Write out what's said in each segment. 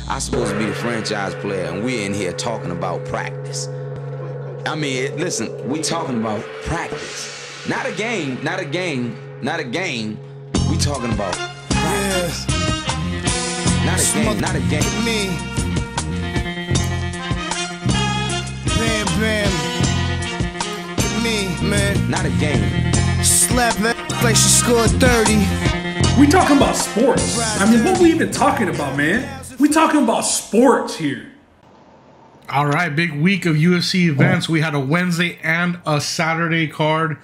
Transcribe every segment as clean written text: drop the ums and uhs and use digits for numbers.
I'm supposed to be the franchise player, and we're in here talking about practice. I mean, listen, we talking about practice. Not a game, not a game, not a game. We talking about practice. Not a game, not a game. Me. Bam, bam. Me, man. Not a game. Slap that like she scored 30. We talking about sports. I mean, what we even talking about, man? We talking about sports here. All right, big week of UFC events. We had a Wednesday and a Saturday card.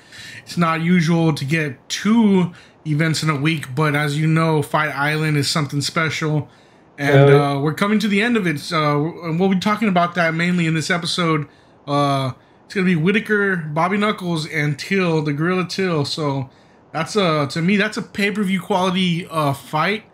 It's not usual to get two events in a week, but as you know, Fight Island is something special. And we're coming to the end of it. And we'll be talking about that mainly in this episode. It's going to be Whittaker, Bobby Knuckles, and Till, the Gorilla Till. So that's to me, that's a pay-per-view quality fight,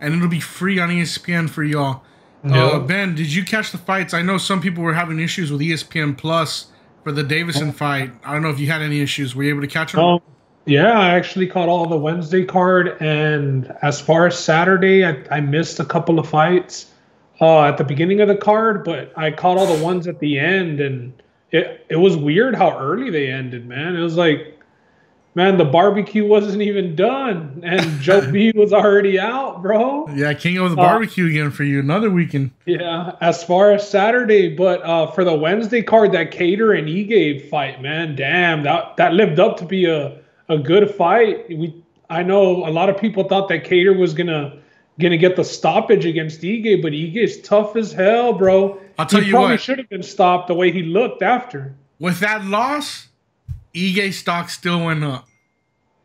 and it'll be free on ESPN for y'all. Ben, did you catch the fights? I know some people were having issues with ESPN Plus for the Davison fight. I don't know if you had any issues. Were you able to catch them? Yeah, I actually caught all the Wednesday card, and as far as Saturday, I missed a couple of fights at the beginning of the card, but I caught all the ones at the end, and it was weird how early they ended, man. It was like, man, the barbecue wasn't even done, and Joe B was already out, bro. Yeah, king of the barbecue again for you. Another weekend. Yeah, as far as Saturday, but for the Wednesday card, that Cater and Ige fight, man, damn, that lived up to be a good fight. I know a lot of people thought that Cater was gonna get the stoppage against Ige, but Ige's tough as hell, bro. I'll tell you what, he probably should have been stopped the way he looked after. With that loss, Ige stock still went up.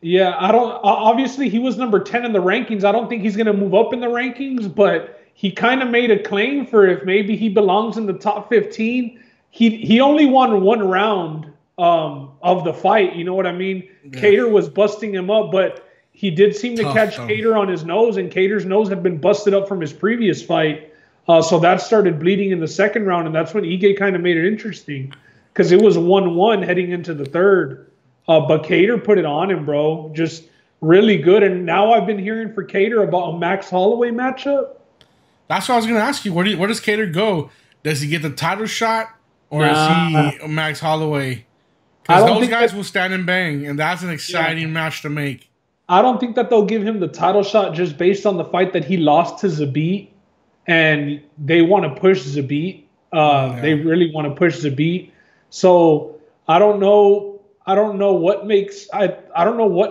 Yeah, obviously he was number 10 in the rankings. I don't think he's going to move up in the rankings, but he kind of made a claim for if maybe he belongs in the top 15. He only won one round of the fight, you know what I mean? Yeah. Cater was busting him up, but he did seem to catch Cater on his nose, and Cater's nose had been busted up from his previous fight. So that started bleeding in the second round, and that's when Ige kind of made it interesting because it was 1-1 heading into the third. But Cater put it on him, bro. Just really good. And now I've been hearing for Cater about a Max Holloway matchup. That's what I was going to ask you. Where does Cater go? Does he get the title shot, or is he a Max Holloway? Because those guys will stand and bang, and that's an exciting match to make. I don't think that they'll give him the title shot just based on the fight that he lost to Zabit, and they want to push Zabit. They really want to push Zabit. So I don't know. I don't know what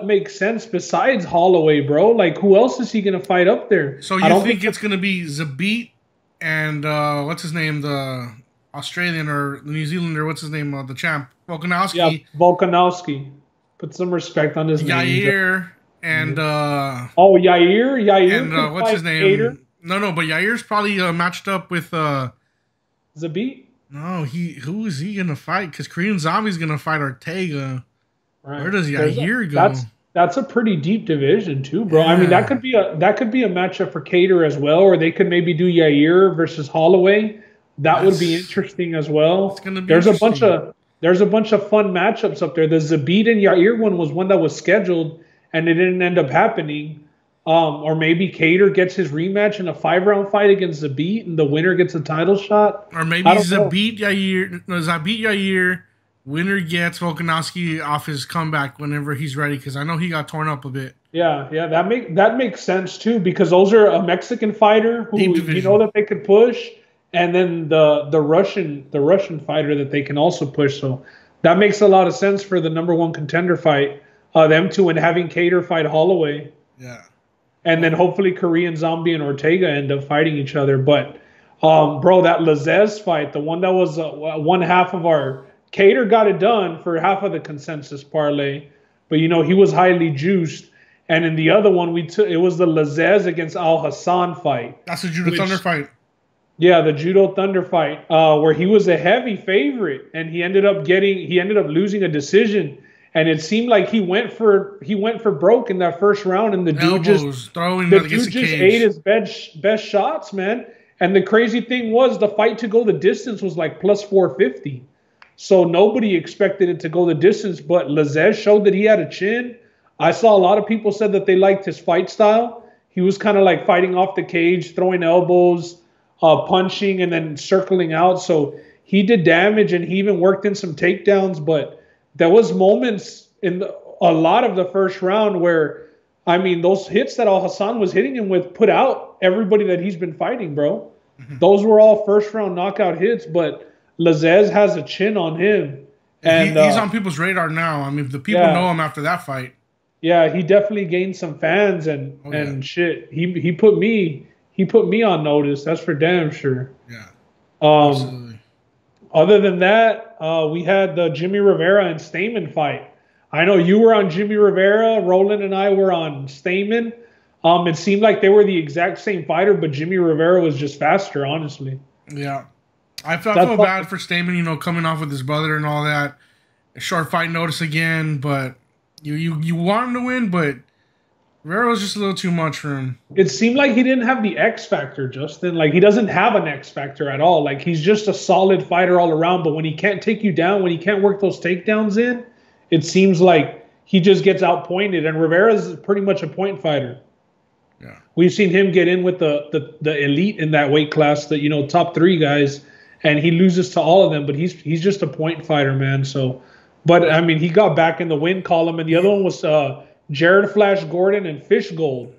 makes sense besides Holloway, bro. Like, who else is he gonna fight up there? So you think it's gonna be Zabit and what's his name, the Australian or the New Zealander? What's his name? The champ, Volkanovski. Yeah, Volkanovski. Put some respect on his name. Yair and Yair. And what's his name? Cater. No, but Yair's probably matched up with Zabit. No, who is he gonna fight? Because Korean Zombie's gonna fight Ortega. Right. Where does Yair go? That's a pretty deep division too, bro. Yeah. I mean, that could be a matchup for Cater as well, or they could maybe do Yair versus Holloway. That would be interesting as well. It's gonna be there's a bunch of fun matchups up there. The Zabit and Yair one was one that was scheduled and it didn't end up happening. Or maybe Cater gets his rematch in a 5-round fight against Zabit, and the winner gets a title shot. Or maybe Zabit Yair, winner gets Volkanovski off his comeback whenever he's ready, because I know he got torn up a bit. Yeah, that makes sense too, because those are a Mexican fighter who you know that they could push, and then the Russian fighter that they can also push. So that makes a lot of sense for the #1 contender fight, them two, and having Cater fight Holloway. Yeah. And then hopefully Korean Zombie and Ortega end up fighting each other. But, bro, that Lazez fight, the one that was one half of our – Cater got it done for half of the consensus parlay. But, you know, he was highly juiced. And in the other one, it was the Lazez against Al Hassan fight. That's the Judo Thunder fight. Yeah, the Judo Thunder fight, where he was a heavy favorite. And he ended up losing a decision. And it seemed like he went for broke in that first round, and the dude just ate his best shots, man. And the crazy thing was, the fight to go the distance was like plus 450, so nobody expected it to go the distance. But Lazez showed that he had a chin. I saw a lot of people said that they liked his fight style. He was kind of like fighting off the cage, throwing elbows, punching and then circling out. So he did damage, and he even worked in some takedowns. But there was moments in a lot of the first round where, I mean, those hits that Al Hassan was hitting him with put out everybody that he's been fighting, bro. Those were all first round knockout hits, but Lazzez has a chin on him. And he's on people's radar now. I mean, the people know him after that fight. Yeah, he definitely gained some fans and shit. He put me on notice. That's for damn sure. Yeah. Absolutely. Other than that, we had the Jimmy Rivera and Stamen fight. I know you were on Jimmy Rivera. Roland and I were on Stamen. It seemed like they were the exact same fighter, but Jimmy Rivera was just faster, honestly. Yeah. I feel bad for Stamen, you know, coming off with his brother and all that. A short fight notice again, but you want him to win, but Rivera was just a little too much for him. It seemed like he didn't have the X factor, Justin. Like, he doesn't have an X factor at all. Like, he's just a solid fighter all around, but when he can't take you down, when he can't work those takedowns in, it seems like he just gets outpointed, and Rivera's pretty much a point fighter. Yeah. We've seen him get in with the elite in that weight class, the, you know, top 3 guys, and he loses to all of them, but he's just a point fighter, man. So, but I mean, he got back in the win column, and the other one was Jared Flash Gordon and Fish Gold.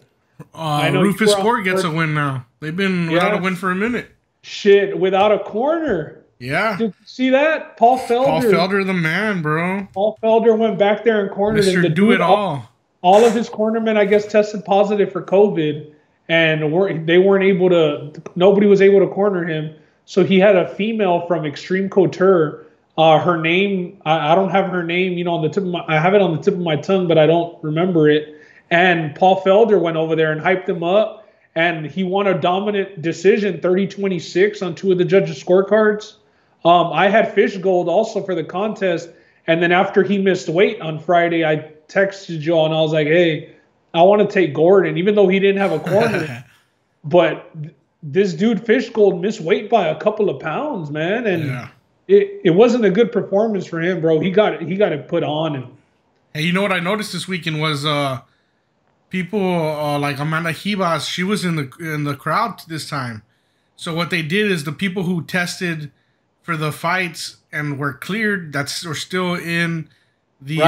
I know Rufus Sport gets a win now. They've been without a win for a minute. Shit, without a corner. Yeah. Did you see that? Paul Felder. Paul Felder, the man, bro. Paul Felder went back there and cornered him. Mr. Do It All. All of his cornermen, I guess, tested positive for COVID, and nobody was able to corner him. So he had a female from Extreme Couture. Her name, I don't have her name, you know, I have it on the tip of my tongue, but I don't remember it. And Paul Felder went over there and hyped him up, and he won a dominant decision, 30-26 on 2 of the judges' scorecards. I had Fish Gold also for the contest, and then after he missed weight on Friday, I texted Joe and I was like, hey, I want to take Gordon, even though he didn't have a corner. But this dude Fish Gold missed weight by a couple of pounds, man, and it wasn't a good performance for him, bro. He got it put on him. Hey, you know what I noticed this weekend was people like Amanda Ribas. She was in the crowd this time. So what they did is the people who tested for the fights and were cleared, were still in the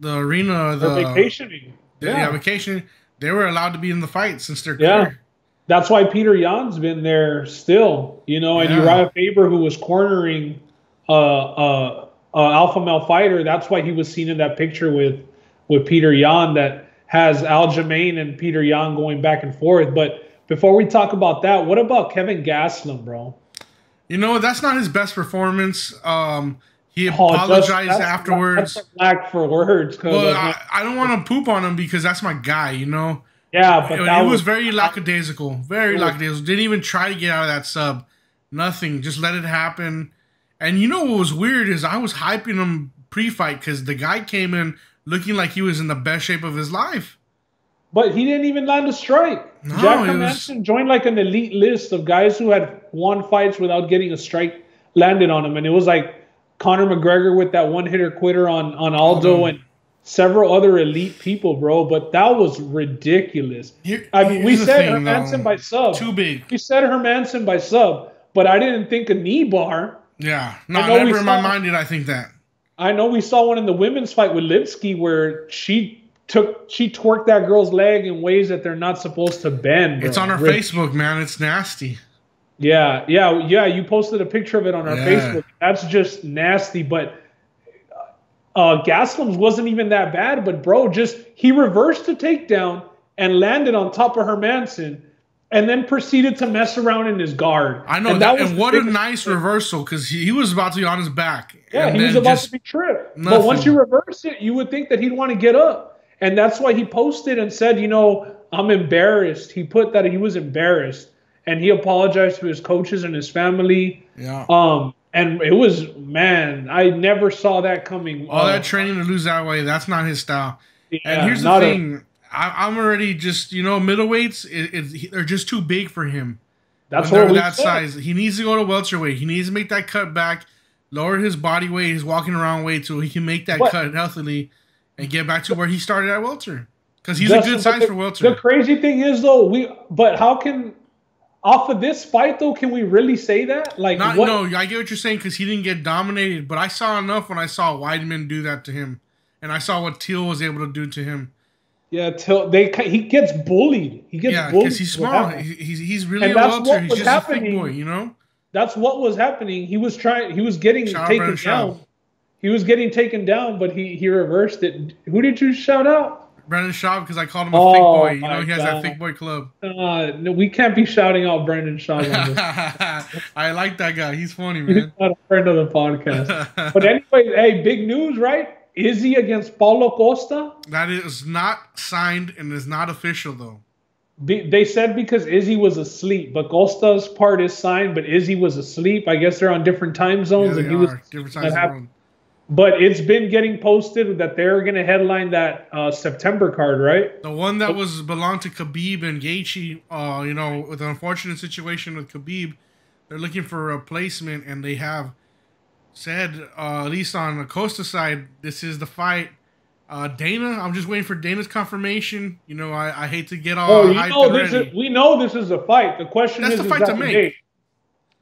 arena, the vacationing. Vacationing. They were allowed to be in the fight since they're clear. Yeah. That's why Peter Yan's been there still, you know, and Uriah Faber, who was cornering alpha male fighter, that's why he was seen in that picture with Peter Yan that has Aljamain and Peter Yan going back and forth. But before we talk about that, what about Kevin Gastelum, bro? You know, that's not his best performance. He apologized afterwards. That's a lack for words. Well, I don't want to poop on him because that's my guy, you know? Yeah, but it was very lackadaisical. Very lackadaisical. Didn't even try to get out of that sub. Nothing. Just let it happen. And you know what was weird is I was hyping him pre-fight because the guy came in looking like he was in the best shape of his life. But he didn't even land a strike. No, Jack Hermanson joined like an elite list of guys who had won fights without getting a strike landed on him. And it was like Conor McGregor with that one-hitter quitter on Aldo and several other elite people, bro. But that was ridiculous. We said Hermanson by sub. Too big. We said Hermanson by sub, but I didn't think a knee bar. Yeah. Never in my mind did I think that. I know we saw one in the women's fight with Lipsky where she twerked that girl's leg in ways that they're not supposed to bend. Bro. It's on our Facebook, man. It's nasty. Yeah. You posted a picture of it on our Facebook. That's just nasty. But Gastelum's wasn't even that bad. But bro, he reversed the takedown and landed on top of Hermanson, and then proceeded to mess around in his guard. I know that, and what a nice reversal because he was about to be on his back. Yeah, he was about to be tripped. But once you reverse it, you would think that he'd want to get up. And that's why he posted and said, you know, I'm embarrassed. He put that he was embarrassed. And he apologized to his coaches and his family. Yeah. And it was, man, I never saw that coming. All that training to lose that way, that's not his style. Yeah, and here's the thing. I'm already just, you know, middleweights, they're just too big for him. That's what that size. He needs to go to welterweight. He needs to make that cut back, lower his body weight, his walking around weight, so he can make that cut healthily and get back to where he started at welter. Because he's a good size for welter. The crazy thing is, though, how can off of this fight, though, can we really say that? Like, Not, what? no, I get what you're saying because he didn't get dominated, but I saw enough when I saw Weidman do that to him, and I saw what Teal was able to do to him. Yeah, he gets bullied. He gets bullied because he's small. He's really and a that's welter. what He's was just happening. a thick boy, you know. That's what was happening. He was getting taken down. He was getting taken down, but he reversed it. Who did you shout out? Brendan Schaub, because I called him a thick boy. You know, he has that thick boy club. No, we can't be shouting out Brendan Schaub on this. I like that guy. He's funny, man. He's not a friend of the podcast. But anyway, hey, big news, right? Izzy against Paulo Costa. That is not signed and is not official, though. They said because Izzy was asleep, but Costa's part is signed, but Izzy was asleep. I guess they're on different time zones, Yeah, and he was different sides of the world. But it's been getting posted that they're going to headline that September card, right? The one that belonged to Khabib and Gaethje, you know, with an unfortunate situation with Khabib, they're looking for a replacement, and they have said, at least on the Costa side, this is the fight. Dana, I'm just waiting for Dana's confirmation. You know, I hate to get all hyped. We know this is a fight. The question is, the fight to make. Date.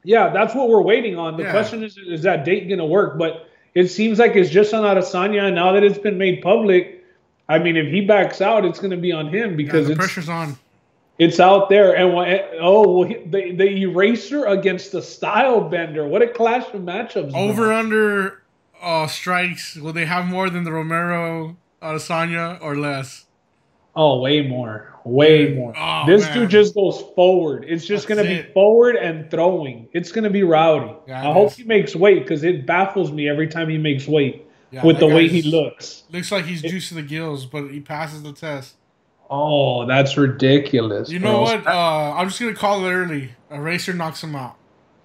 Yeah, that's what we're waiting on. The question is that date going to work? But it seems like it's just on Adesanya, and now that it's been made public, I mean, if he backs out, it's going to be on him because the pressure's on. It's out there, and the eraser against the style bender. What a clash of matchups! Over under strikes. Will they have more than the Romero Adesanya or less? Oh, way more. Way more. Oh, this man. dude just goes forward. It's just going to be forward and throwing. It's going to be rowdy. Yeah, I hope he makes weight because it baffles me every time he makes weight with the way he looks. Looks like he's juiced to the gills, but he passes the test. Oh, that's ridiculous. You know what? I'm just going to call it early. Eraser knocks him out.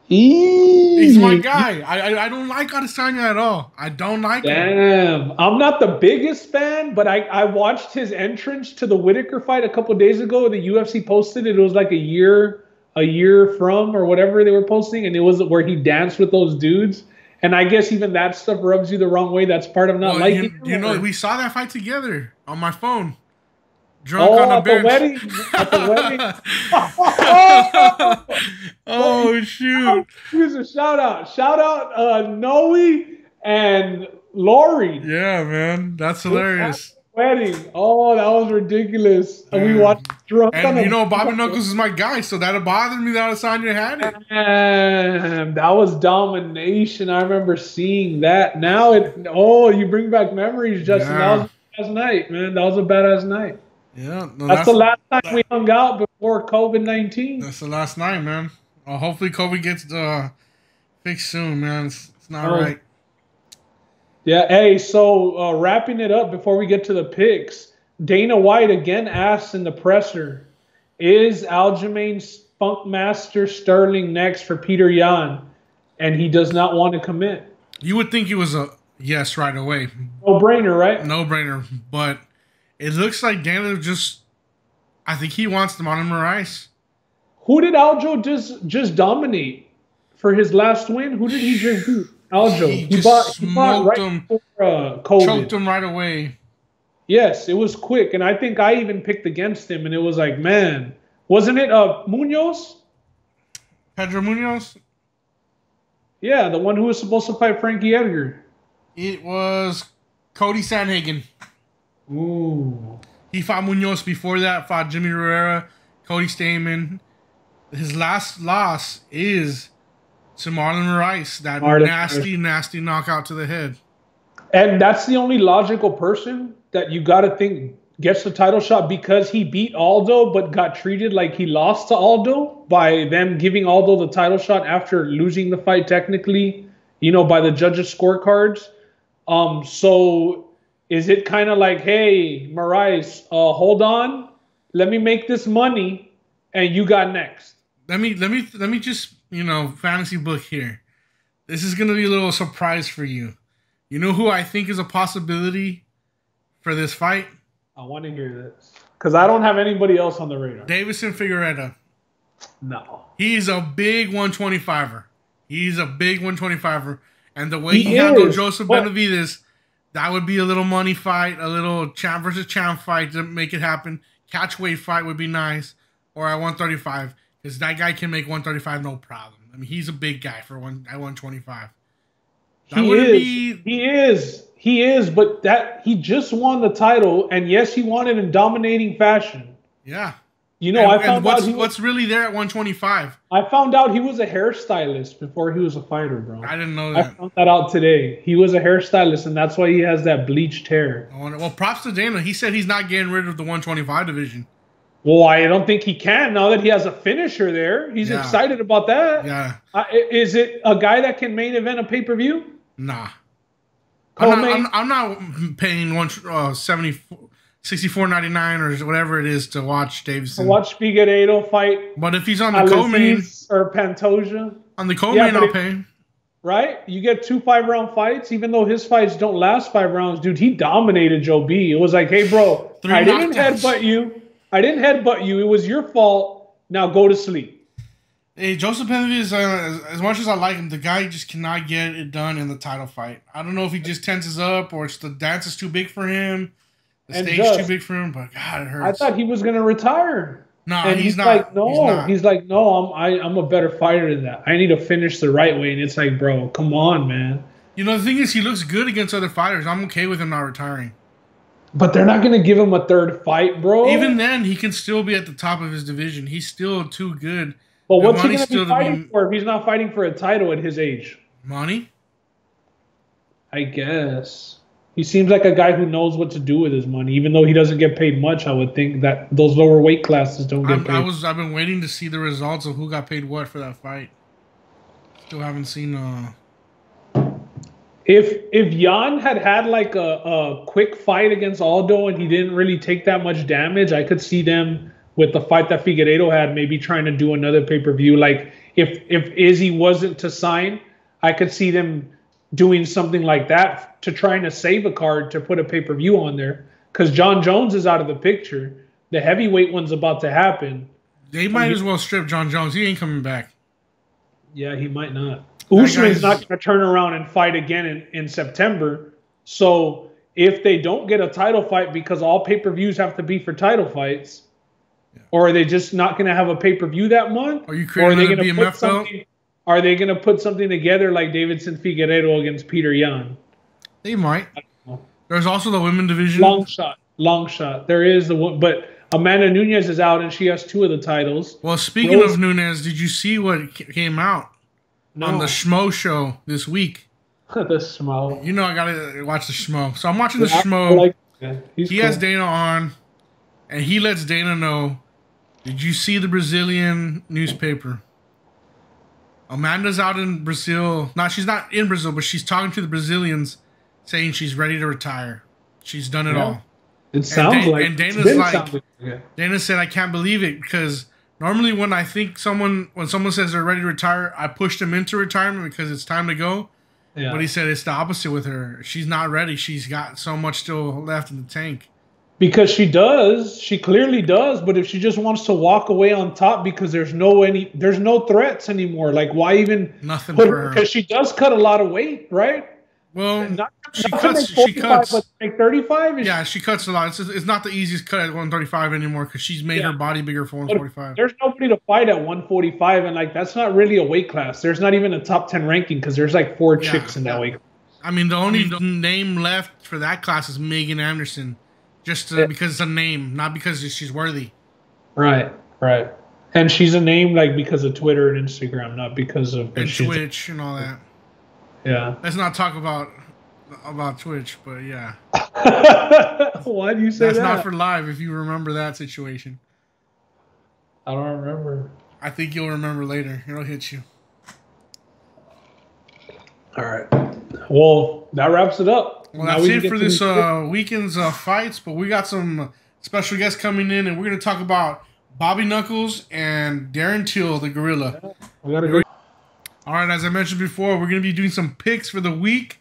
He's He's my guy. I don't like Adesanya at all. I don't like him. Damn. I'm not the biggest fan, but I watched his entrance to the Whittaker fight a couple days ago. The UFC posted it. It was like a year from or whatever they were posting, and it was where he danced with those dudes. And I guess even that stuff rubs you the wrong way. That's part of not liking him. You know, we saw that fight together on my phone. Drunk on the bench. At the wedding. Oh, shoot. Here's a shout out. Shout out Noe and Lori. Yeah, man. That's hilarious. Wedding. Oh, that was ridiculous. And we watched Drunk on the you know, Bobby Knuckles is my guy, so that bothered me that Adesanya had it. That was domination. I remember seeing that. Now you bring back memories, Justin. Yeah. That was a badass night, man. That was a badass night. Yeah, no, that's the last time we hung out before COVID-19. That's the last night, man. Hopefully COVID gets fixed soon, man. It's not right. Yeah, hey, so wrapping it up before we get to the picks, Dana White again asks in the presser, is Aljamain Funkmaster Sterling next for Peter Yan? And he does not want to commit. You would think he was a yes right away. No-brainer, right? No-brainer, but it looks like Dana I think he wants the Marlon Moraes. Who did Aljo just dominate for his last win? Who did he just beat? Aljo. He bought right him, before COVID. Choked him right away. Yes, it was quick. And I think I even picked against him. And it was like, man, wasn't it Munoz? Pedro Munoz? Yeah, the one who was supposed to fight Frankie Edgar. It was Cody Sanhagen. Ooh. He fought Munoz before that, fought Jimmy Rivera, Cody Stamen. His last loss is to Marlon Moraes, that nasty knockout to the head. And that's the only logical person that you got to think gets the title shot because he beat Aldo but got treated like he lost to Aldo by them giving Aldo the title shot after losing the fight technically, by the judges' scorecards. So is it kind of like, hey, Moraes, hold on, let me make this money, and you got next. Let me just fantasy book here. This is gonna be a little surprise for you. You know who I think is a possibility for this fight? I want to hear this because I don't have anybody else on the radar. Deiveson Figueiredo. No, he's a big 125er. He's a big 125er, and the way he handled Joseph Benavidez. That would be a little money fight, a little champ versus champ fight to make it happen. Catch weight fight would be nice, or at 135. because that guy can make 135 no problem. I mean, he's a big guy for at 125. He is, but that he just won the title, and yes, he won it in dominating fashion. Yeah. You know, what's really there at 125? I found out he was a hairstylist before he was a fighter, bro. I didn't know that. I found that out today. He was a hairstylist, and that's why he has that bleached hair. Well, props to Dana. He said he's not getting rid of the 125 division. Well, I don't think he can now that he has a finisher there. He's excited about that. Yeah. Is it a guy that can main event a pay-per-view? Nah. I'm not paying $64.99 or whatever it is to watch Davison. To watch Figueiredo fight. But if he's on the co-main or Pantoja. On the co-main, I'll pay. Right? You get 2 5-round fights, even though his fights don't last 5 rounds. Dude, he dominated Joe B. It was like, hey, bro, I didn't headbutt you. It was your fault. Now go to sleep. Hey, Joseph Benavidez, as much as I like him, the guy just cannot get it done in the title fight. I don't know if he just tenses up or it's the dance is too big for him. The stage is too big for him, but God, it hurts. I thought he was going to retire. No, and he's not. Like, no, he's like, no, I'm a better fighter than that. I need to finish the right way. And it's like, bro, come on, man. You know, the thing is, he looks good against other fighters. I'm okay with him not retiring. But they're not going to give him a 3rd fight, bro. Even then, he can still be at the top of his division. He's still too good. But what's he going to be fighting for if he's not fighting for a title at his age? Money? I guess. He seems like a guy who knows what to do with his money. Even though he doesn't get paid much, I would think that those lower weight classes don't get paid. I've been waiting to see the results of who got paid what for that fight. Still haven't seen... If Jan had like a quick fight against Aldo and he didn't really take that much damage, I could see them with the fight that Figueiredo had, maybe trying to do another pay-per-view. Like if Izzy wasn't to sign, I could see them doing something like that to trying to save a card to put a pay-per-view on there. Because John Jones is out of the picture. The heavyweight one's about to happen. They might as well strip John Jones. He ain't coming back. Yeah, he might not. Usman's not going to turn around and fight again in September. So if they don't get a title fight because all pay-per-views have to be for title fights, or are they just not going to have a pay-per-view that month? Are you creating a BMF belt? Are they going to put something together like Davidson Figueiredo against Peter Yan? They might. There's also the women division. Long shot. There is the one, but Amanda Nunes is out and she has 2 of the titles. Well, speaking of Nunes, did you see what came out on the Schmo show this week? The Schmo. You know I gotta watch the Schmo. So I'm watching the Schmo. He has Dana on, and he lets Dana know, did you see the Brazilian newspaper? Amanda's out in Brazil. No, she's not in Brazil, but she's talking to the Brazilians, saying she's ready to retire. She's done it all. It sounds like. And Dana's like, Dana said, I can't believe it, because normally when someone says they're ready to retire, I push them into retirement because it's time to go. Yeah. But he said it's the opposite with her. She's not ready. She's got so much still left in the tank. Because she does. She clearly does. But if she just wants to walk away on top because there's no threats anymore, like why even nothing for her? Because she does cut a lot of weight, right? Well, she cuts. But make 35. Yeah, she cuts a lot. It's not the easiest cut at 135 anymore because she's made her body bigger for 145. There's nobody to fight at 145, and like that's not really a weight class. There's not even a top 10 ranking because there's like 4 chicks in that weight. I mean, the only name left for that class is Megan Anderson, just because it's a name, not because she's worthy. Right. And she's a name like because of Twitter and Instagram, not because of Twitch and all that. Yeah. Let's not talk about Twitch, but yeah. Why do you say That's that? not for live if you remember that situation. I don't remember. I think you'll remember later. It'll hit you. All right. Well, that wraps it up. Well, that's it for this weekend's fights, but we got some special guests coming in, and we're going to talk about Bobby Knuckles and Darren Till, the Gorilla. Yeah, we got to go. All right, as I mentioned before, we're going to be doing some picks for the week.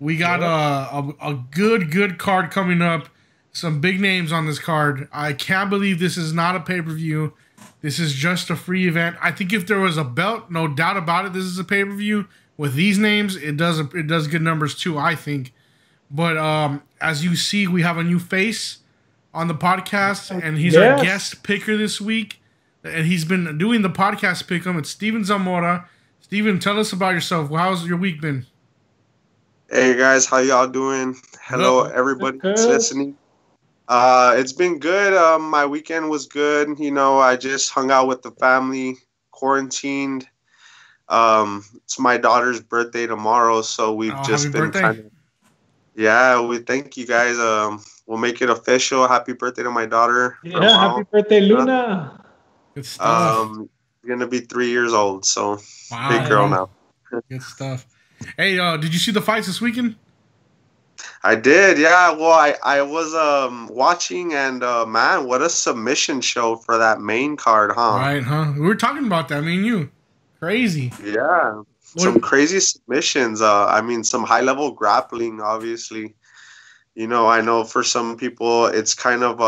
We got a good card coming up. Some big names on this card. I can't believe this is not a pay-per-view. This is just a free event. I think if there was a belt, no doubt about it, this is a pay-per-view. With these names, it does good numbers too, I think. But as you see, we have a new face on the podcast, and he's our guest picker this week. and he's been doing the podcast pick'em. It's Steven Zamora. Steven, tell us about yourself. Well, how's your week been? Hey guys, how y'all doing? Hello, everybody that's listening. It's been good. My weekend was good. You know, I just hung out with the family, quarantined. It's my daughter's birthday tomorrow, so we've just been kind of. Yeah, we thank you guys. We'll make it official. Happy birthday to my daughter. Yeah, happy birthday, Luna. Good stuff. Gonna be 3 years old, so wow, big girl now. Good stuff. Hey, did you see the fights this weekend? I did, yeah. Well, I was watching, and man, what a submission show for that main card, huh? Right, huh? We were talking about that, me and you. Crazy. Yeah, some crazy submissions. I mean, some high level grappling, obviously. You know, I know for some people it's kind of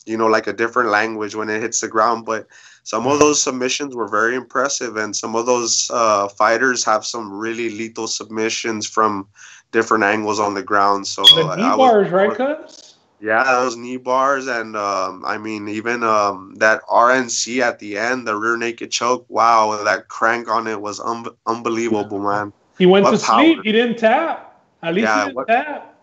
you know, like a different language when it hits the ground, but some of those submissions were very impressive, and some of those fighters have some really lethal submissions from different angles on the ground. So the knee bars, right, Cuz? Yeah, those knee bars, and I mean, even that RNC at the end, the rear naked choke. Wow, that crank on it was unbelievable, man. He went to sleep. He didn't tap. At least he didn't tap.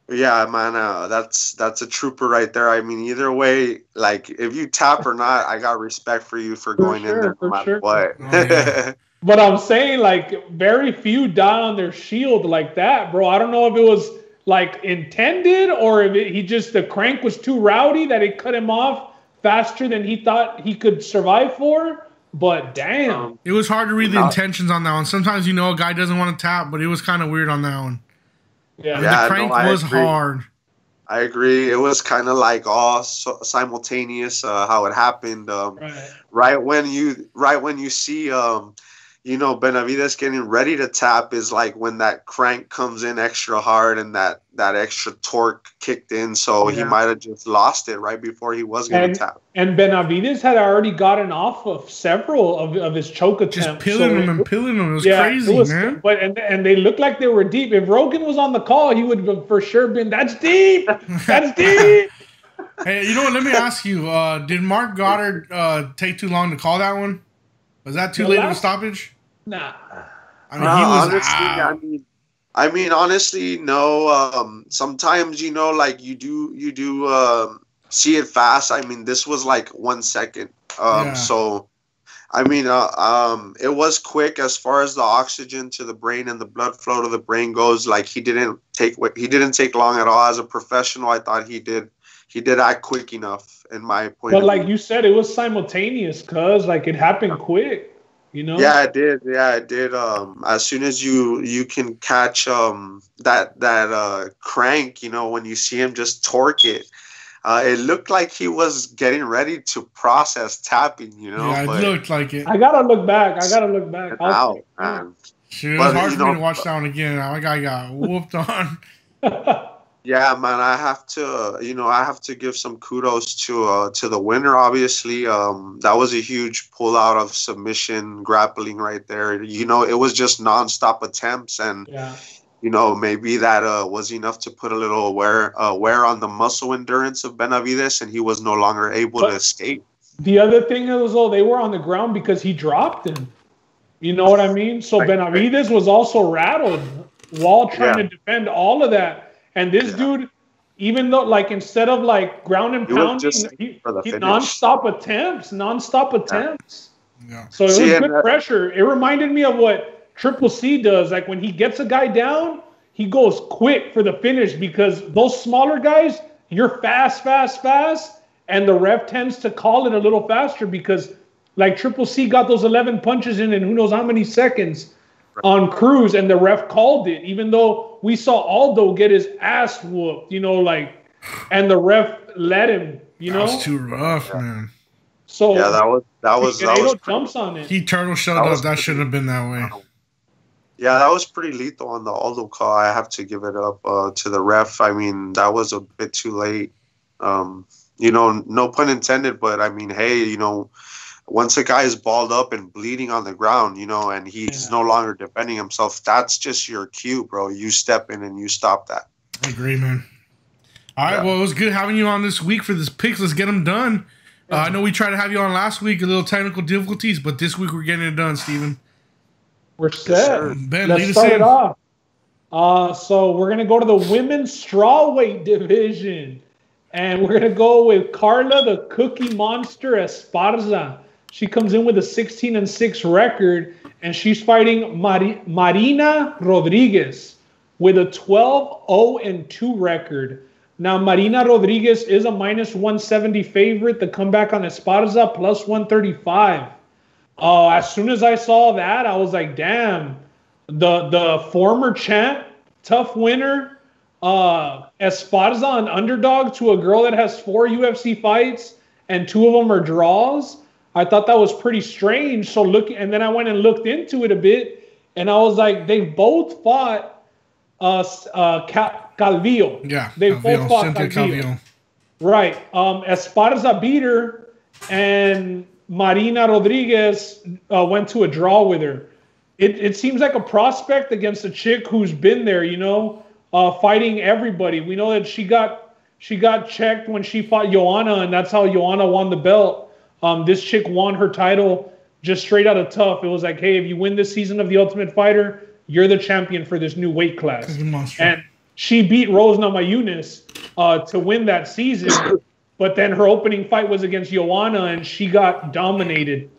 Yeah, man, that's a trooper right there. I mean, either way, like if you tap or not, I got respect for you for going in there no matter what. Oh, yeah. But I'm saying, like, very few die on their shield like that, bro. I don't know if it was like intended or if the crank was too rowdy that it cut him off faster than he thought he could survive for. But damn, it was hard to read the intentions on that one. Sometimes you know a guy doesn't want to tap, but it was kind of weird on that one. Yeah, the crank was hard. I agree. It was kind of like all simultaneous how it happened. Right when you see you know, Benavidez getting ready to tap is like when that crank comes in extra hard and that extra torque kicked in. So he might have just lost it right before he was going to tap. And Benavidez had already gotten off of several of his choke attempts. Just pilling him. It was crazy, man. But and they looked like they were deep. If Rogan was on the call, he would have for sure been, that's deep. That's deep. Hey, you know what? Let me ask you, did Mark Goddard take too long to call that one? Was that too late of a stoppage? Nah. I mean, he was honestly, I mean, honestly, no. Sometimes, you know, like you do see it fast. I mean, this was like 1 second. So, I mean, it was quick as far as the oxygen to the brain and the blood flow to the brain goes. Like he didn't take long at all. As a professional, I thought he did act quick enough in my point. But like you said, it was simultaneous, cuz like it happened quick. You know? Yeah, it did. Yeah, it did. As soon as you can catch that crank, you know, when you see him just torque it, it looked like he was getting ready to process tapping. You know, yeah, it looked like it. I gotta look back. Out, man. Shoot, it was hard for me to watch that one again. My guy got whooped on. Yeah, man, I have to give some kudos to the winner. Obviously, that was a huge pull out of submission grappling right there. You know, it was just nonstop attempts, and you know, maybe that was enough to put a little wear on the muscle endurance of Benavidez, and he was no longer able to escape. The other thing is, they were on the ground because he dropped him. You know what I mean? So Benavidez was also rattled while trying to defend all of that. And this dude, even though, like, instead of, like, ground and pounding, he nonstop attempts. Yeah. So it was good pressure. It reminded me of what Triple C does. Like, when he gets a guy down, he goes quick for the finish because those smaller guys, you're fast, and the ref tends to call it a little faster because, like, Triple C got those 11 punches in who knows how many seconds on Cruz, and the ref called it, even though we saw Aldo get his ass whooped, you know, like, and the ref let him, you know. That was too rough, man. So yeah, that was jumps on it. He turtle showed up. That shouldn't have been that way. Yeah, that was pretty lethal on the Aldo call. I have to give it up to the ref. I mean, that was a bit too late. You know, no pun intended, but I mean, hey, you know, once a guy is balled up and bleeding on the ground, you know, and he's no longer defending himself, that's just your cue, bro. You step in and you stop that. I agree, man. All right, well, it was good having you on this week for this picks. Let's get them done. I know we tried to have you on last week, a little technical difficulties, but this week we're getting it done, Steven. We're set. Ben, Let's start it off. So we're going to go to the women's strawweight division. And we're going to go with Carla, the Cookie Monster Esparza. She comes in with a 16-6 record, and she's fighting Marina Rodriguez with a 12-0-2 record. Now, Marina Rodriguez is a -170 favorite. The comeback on Esparza, +135. As soon as I saw that, I was like, damn, the former champ, tough winner, Esparza, an underdog to a girl that has 4 UFC fights and 2 of them are draws. I thought that was pretty strange. So and then I went and looked into it a bit, and I was like, they both fought Calvillo. Yeah, they both fought Calvillo. Right. Esparza beat her, and Marina Rodriguez went to a draw with her. It seems like a prospect against a chick who's been there, fighting everybody. We know that she got checked when she fought Joanna, and that's how Joanna won the belt. This chick won her title just straight out of tough. It was like, hey, if you win this season of The Ultimate Fighter, you're the champion for this new weight class. And she beat Rose Namajunas to win that season. But then her opening fight was against Joanna, and she got dominated.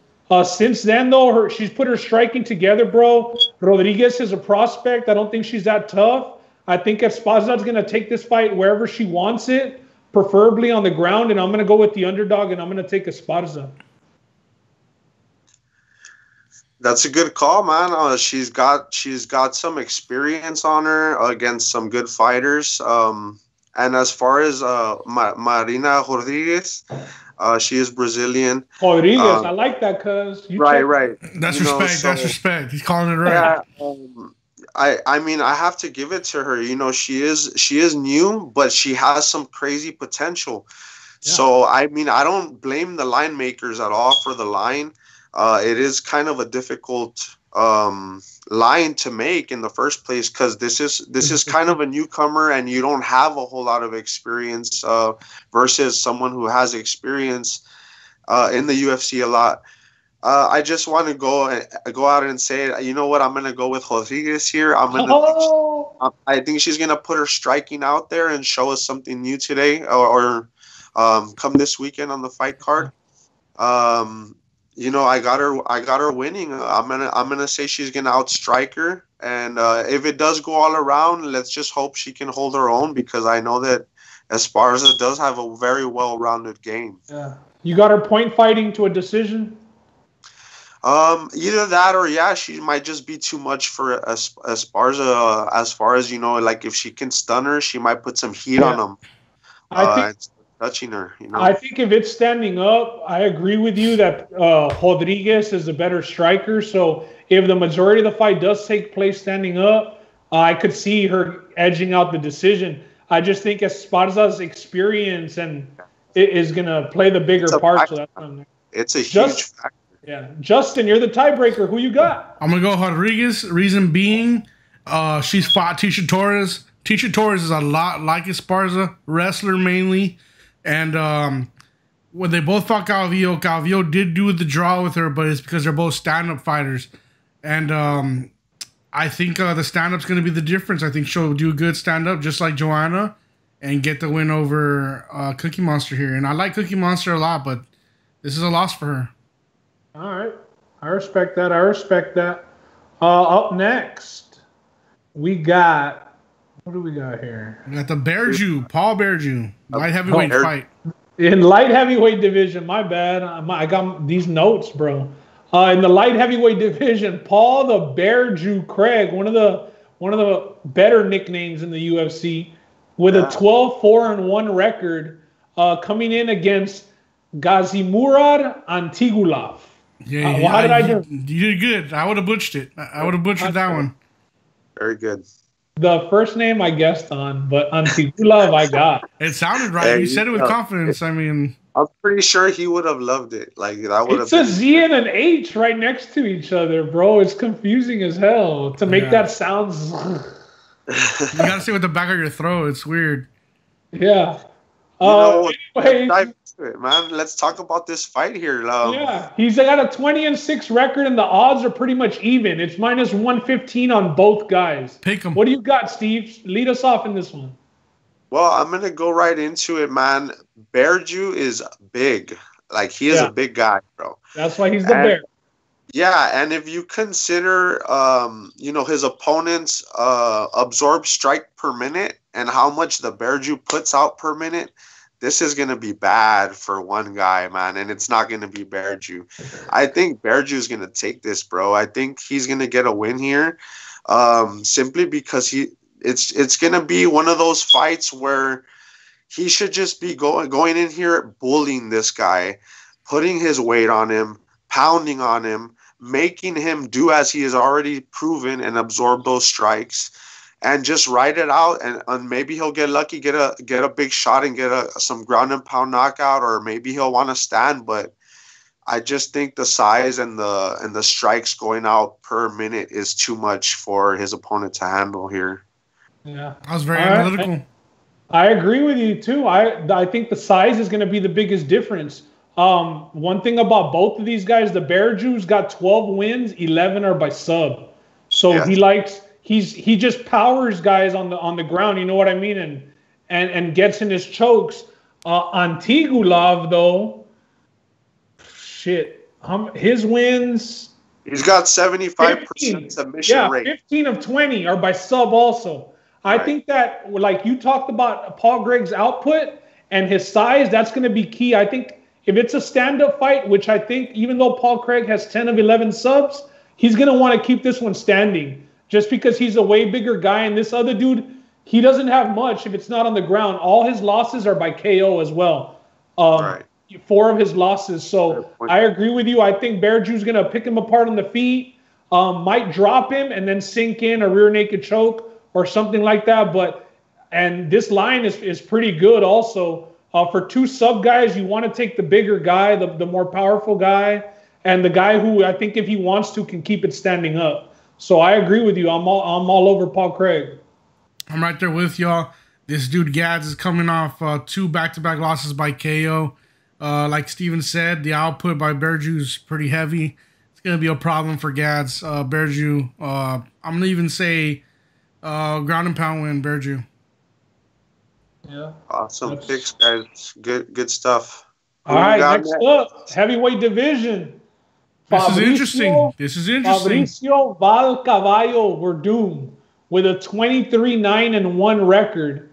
Since then, though, she's put her striking together, bro. Rodriguez is a prospect. I don't think she's that tough. I think Esparza's going to take this fight wherever she wants it, preferably on the ground, and I'm going to go with the underdog, and I'm going to take Esparza. That's a good call, man. She's got some experience on her against some good fighters. And as far as Marina Rodriguez, she is Brazilian. Rodriguez, I like that, cuz. Right. That's respect. That's respect. He's calling it right. Yeah, I mean, I have to give it to her. She is new, but she has some crazy potential. Yeah. So, I mean, I don't blame the line makers at all for the line. It is kind of a difficult line to make in the first place because this is kind of a newcomer and you don't have a whole lot of experience versus someone who has experience in the UFC a lot. I just want to go out and say, you know what? I'm gonna go with Rodriguez here. I think she's gonna put her striking out there and show us something new today, or come this weekend on the fight card. I got her winning. I'm gonna say she's gonna outstrike her, and if it does go all around, let's just hope she can hold her own because I know that Esparza does have a very well-rounded game. Yeah, you got her point fighting to a decision. Either that or she might just be too much for Esparza. As far as like if she can stun her, she might put some heat on him. I think. Touching her, I think if it's standing up, I agree with you that Rodriguez is a better striker. So if the majority of the fight does take place standing up, I could see her edging out the decision. I just think Esparza's experience and it is going to play the bigger part. So it's a huge factor. Yeah, Justin, you're the tiebreaker. Who you got? I'm gonna go Rodriguez. Reason being, she's fought Tecia Torres. Tecia Torres is a lot like Esparza, wrestler mainly. And when they both fought Calvillo did do the draw with her, but it's because they're both stand-up fighters. And I think the stand-up's going to be the difference. I think she'll do a good stand-up, just like Joanna, and get the win over Cookie Monster here. And I like Cookie Monster a lot, but this is a loss for her. All right. I respect that. Up next, we got... What do we got here? We got the Bearju, Paul Bearju, light heavyweight fight. In light heavyweight division, my bad. I got these notes, bro. In the light heavyweight division, Paul the Bearju Craig, one of the better nicknames in the UFC, with a 12-4-1 record, coming in against Gazimurad Antigulov. Yeah, how did I do? You did good. I would have butchered it. I would have butchered that one. Very good. The first name I guessed on, but Antigulov I got. It sounded right. You said it with confidence. I mean, I'm pretty sure he would have loved it. Like that would have. It's a Z and an H right next to each other, bro. It's confusing as hell to make that sound. You gotta say with the back of your throat. It's weird. Yeah. Anyways, into it, man. Let's talk about this fight here. Yeah, he's got a 20-6 record, and the odds are pretty much even. It's minus 115 on both guys. Pick 'em. What do you got, Steve? Lead us off in this one. Well, I'm gonna go right into it, man. Bearju is big. Like, he is a big guy, bro. That's why he's the bear. Yeah, and if you consider, his opponent's absorbed strike per minute and how much the Bearju puts out per minute, this is going to be bad for one guy, man, and it's not going to be Bearju. I think Bearju is going to take this, bro. I think he's going to get a win here, simply because it's going to be one of those fights where he should just be going in here bullying this guy, putting his weight on him, pounding on him, making him do as he has already proven and absorb those strikes, and just ride it out. And maybe he'll get lucky, get a big shot and get some ground and pound knockout, or maybe he'll want to stand. But I just think the size and the strikes going out per minute is too much for his opponent to handle here. Yeah, I was very analytical. I agree with you too. I think the size is going to be the biggest difference. One thing about both of these guys, the Bearju's got 12 wins, 11 are by sub. So he just powers guys on the ground, you know what I mean, and gets in his chokes. Antigulov though, shit, his wins. He's got 75% submission rate. 15 of 20 are by sub also. I think that, like you talked about Paul Gregg's output and his size, that's going to be key. I think if it's a stand-up fight, which I think even though Paul Craig has 10 of 11 subs, he's going to want to keep this one standing just because he's a way bigger guy. And this other dude, he doesn't have much if it's not on the ground. All his losses are by KO as well. 4 of his losses. So I agree with you. I think Bearju's going to pick him apart on the feet, might drop him and then sink in a rear naked choke or something like that. And this line is pretty good also. For 2 sub guys, you want to take the bigger guy, the more powerful guy, and the guy who I think if he wants to can keep it standing up. So I agree with you. I'm all over Paul Craig. I'm right there with y'all. This dude Gads is coming off 2 back-to-back losses by KO. Like Steven said, the output by Bearju is pretty heavy. It's going to be a problem for Gads. Bearju, I'm going to even say ground and pound win, Bearju. Yeah. Awesome picks, guys. Good stuff. All right, next up, heavyweight division. This is interesting. Fabricio Valcavallo Verdum with a 23-9-1 record,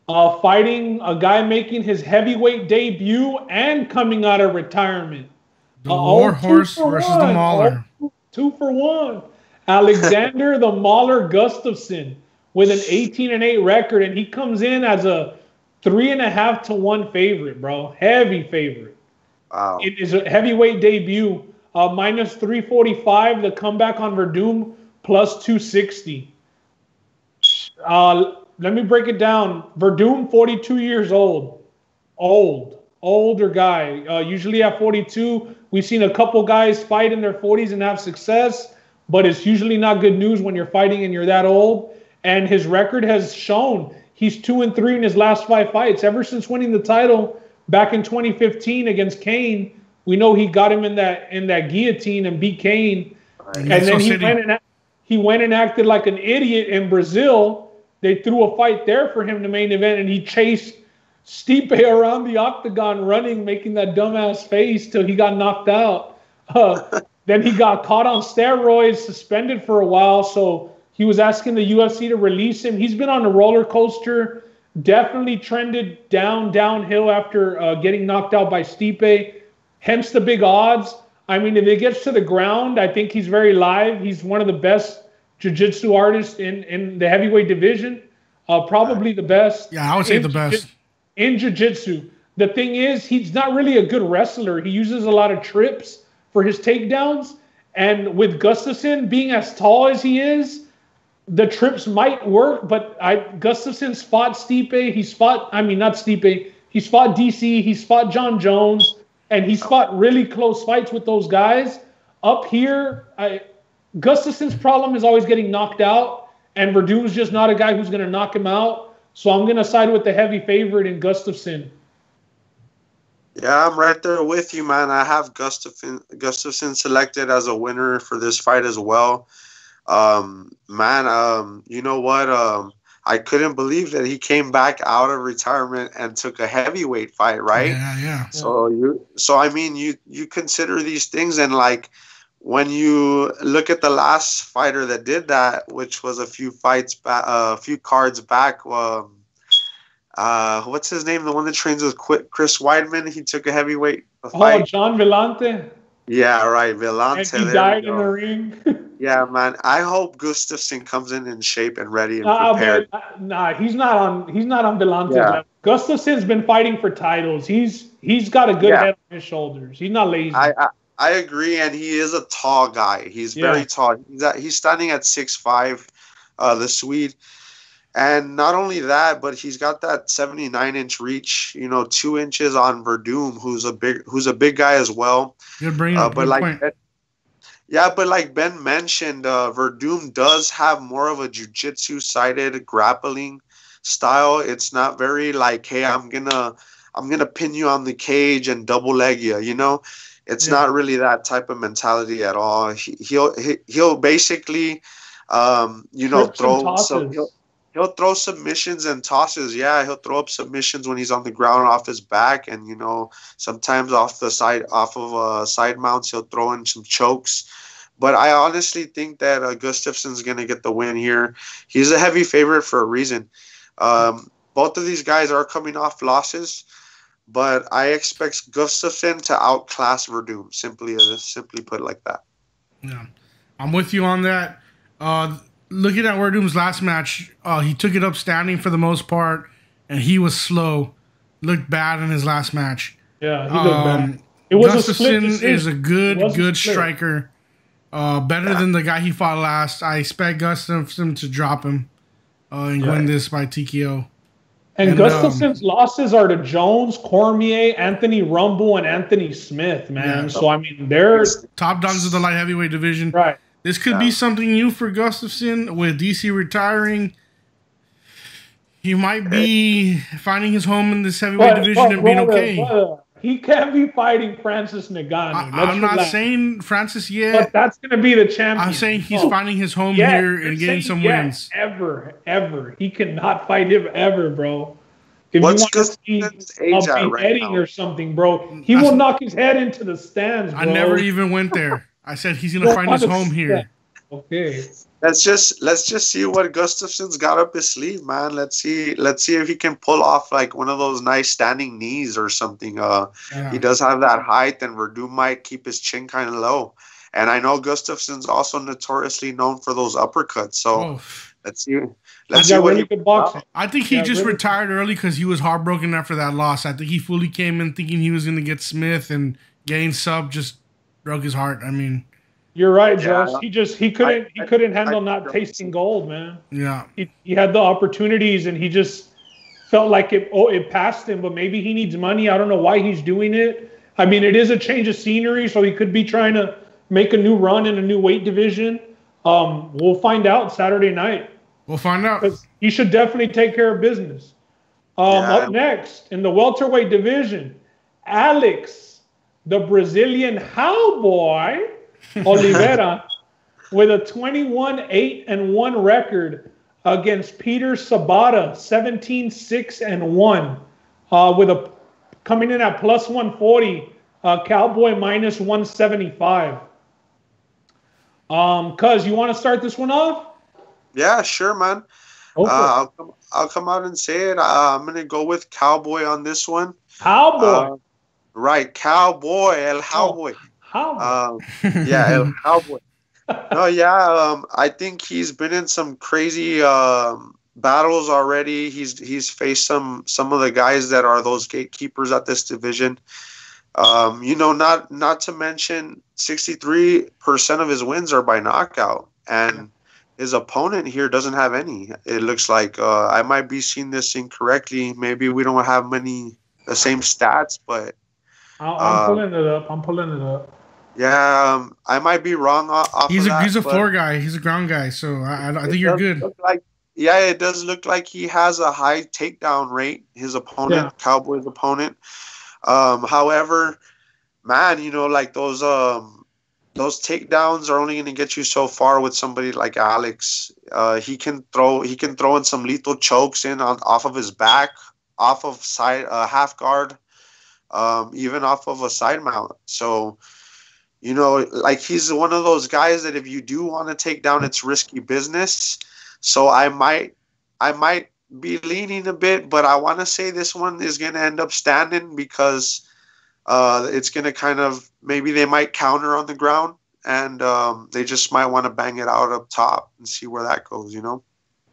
fighting a guy making his heavyweight debut and coming out of retirement. The Warhorse versus the Mauler. 2 for 1. Alexander the Mauler Gustafsson with an 18-8 record, and he comes in as a 3.5 to 1 favorite, bro. Heavy favorite. Wow. It is a heavyweight debut. Minus 345. The comeback on Verdum plus 260. Let me break it down. Verdum, 42 years old. Older guy. Usually at 42, we've seen a couple guys fight in their 40s and have success, but it's usually not good news when you're fighting and you're that old. And his record has shown he's 2-3 in his last 5 fights. Ever since winning the title back in 2015 against Kane, we know he got him in that guillotine and beat Kane. And then he went and acted like an idiot in Brazil. They threw a fight there for him to main event, and he chased Stipe around the octagon running, making that dumbass face till he got knocked out. Then he got caught on steroids, suspended for a while, so he was asking the UFC to release him. He's been on a roller coaster, definitely trended downhill after getting knocked out by Stipe, hence the big odds. I mean, if it gets to the ground, I think he's very live. He's one of the best jiu-jitsu artists in the heavyweight division, probably the best. Yeah, I would say the best. In jiu-jitsu. The thing is, he's not really a good wrestler. He uses a lot of trips for his takedowns, and with Gustafsson being as tall as he is, the trips might work, but Gustafsson's fought Stipe. He's fought DC. He's fought John Jones, and he's fought really close fights with those guys. Up here, Gustafsson's problem is always getting knocked out, and Verdum's just not a guy who's going to knock him out. So I'm going to side with the heavy favorite in Gustafsson. Yeah, I'm right there with you, man. I have Gustafsson selected as a winner for this fight as well. Man, you know what? I couldn't believe that he came back out of retirement and took a heavyweight fight, right? Yeah. So I mean, you consider these things, and like when you look at the last fighter that did that, which was a few cards back. What's his name? The one that trains with Chris Weidman. He took a heavyweight fight. Oh, John Vellante. Yeah, right, Vellante. And he died in the ring. Yeah, man. I hope Gustafsson comes in shape and ready and prepared. Nah, he's not on Vellante's Yeah. level. Gustafsson's been fighting for titles. He's got a good head on his shoulders. He's not lazy. I agree, and he is a tall guy. He's very tall. He's standing at 6'5", the Swede. And not only that, but he's got that 79-inch reach. 2 inches on Verdum, who's a big guy as well. Good bring up. But like Ben mentioned, Verdum does have more of a jiu-jitsu sided grappling style. It's not very like, hey, I'm gonna pin you on the cage and double leg you. It's not really that type of mentality at all. He'll basically, He'll throw submissions and tosses. Yeah, he'll throw up submissions when he's on the ground off his back, and sometimes off of side mounts he'll throw in some chokes. But I honestly think that Gustafsson's gonna get the win here. He's a heavy favorite for a reason. Both of these guys are coming off losses, but I expect Gustafsson to outclass Verdum. Simply put like that. Yeah, I'm with you on that. Looking at Verdum's last match, he took it up standing for the most part, and he was slow. Looked bad in his last match. Yeah, he looked bad. It was Gustafsson is a good striker. Better than the guy he fought last. I expect Gustafsson to drop him and win this by TKO. And Gustafsson's losses are to Jones, Cormier, Anthony Rumble, and Anthony Smith, man. Yeah. So, I mean, they're top dogs of the light heavyweight division. Right. This could be something new for Gustafsson with DC retiring. He might be finding his home in this heavyweight division and being okay. He can't be fighting Francis Ngannou. I'm not saying Francis yet. But that's going to be the champion. I'm saying he's finding his home here and getting some wins. Ever. He cannot fight him ever, bro. If What's you want to see a beheading or something, bro, he will knock his head into the stands, bro. I never even went there. I said he's going to find his home here. Okay. Let's just see what Gustafsson's got up his sleeve, man. Let's see if he can pull off like one of those nice standing knees or something. He does have that height, and Verdum might keep his chin kind of low. And I know Gustafsson's also notoriously known for those uppercuts. So let's see. Let's see what good boxing. I think he just retired early because he was heartbroken after that loss. I think he fully came in thinking he was going to get Smith, and getting sub just broke his heart. I mean. You're right, Josh. He couldn't handle not tasting gold, man. Yeah. He had the opportunities, and he just felt like it passed him, but maybe he needs money. I don't know why he's doing it. I mean, it is a change of scenery, so he could be trying to make a new run in a new weight division. We'll find out Saturday night. We'll find out. He should definitely take care of business. Up next, in the welterweight division, Alex, the Brazilian cowboy, Oliveira, with a 21-8-1 record against Peter Sabata, 17-6-1, with coming in at plus 140, Cowboy minus 175. Cuz, you want to start this one off? Yeah, sure, man. I'll come out and say it. I'm gonna go with Cowboy on this one. Cowboy, right? Cowboy, El Cowboy. El Cowboy. No, I think he's been in some crazy battles already. He's faced some of the guys that are those gatekeepers at this division. Not to mention 63% of his wins are by knockout, and his opponent here doesn't have any. It looks like I might be seeing this incorrectly. Maybe we don't have the same stats, but I'm pulling it up. Yeah, I might be wrong off he's of that. He's a floor guy. He's a ground guy, so I think you're good. It does look like he has a high takedown rate. His opponent, Cowboy's opponent. However, man, like those takedowns are only going to get you so far with somebody like Alex. He can throw in some lethal chokes off of his back, off of side half guard, even off of a side mount. So, like he's one of those guys that if you do want to take down, it's risky business. So I might be leaning a bit, but I want to say this one is going to end up standing because it's going to kind of, maybe they might counter on the ground, and they just might want to bang it out up top and see where that goes, All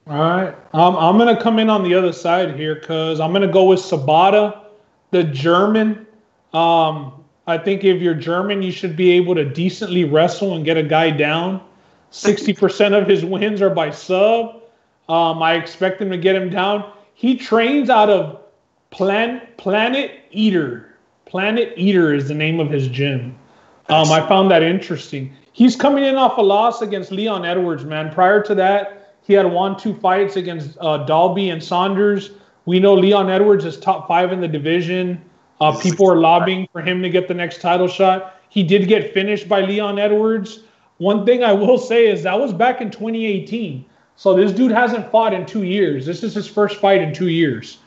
right. I'm going to come in on the other side here because I'm going to go with Sabata, the German. I think if you're German, you should be able to decently wrestle and get a guy down. 60% of his wins are by sub. I expect him to get him down. He trains out of Planet Eater. Planet Eater is the name of his gym. I found that interesting. He's coming in off a loss against Leon Edwards, man. Prior to that, he had won 2 fights against Dalby and Saunders. We know Leon Edwards is top 5 in the division. People are lobbying for him to get the next title shot. He did get finished by Leon Edwards. One thing I will say is that was back in 2018. So this dude hasn't fought in 2 years. This is his first fight in 2 years.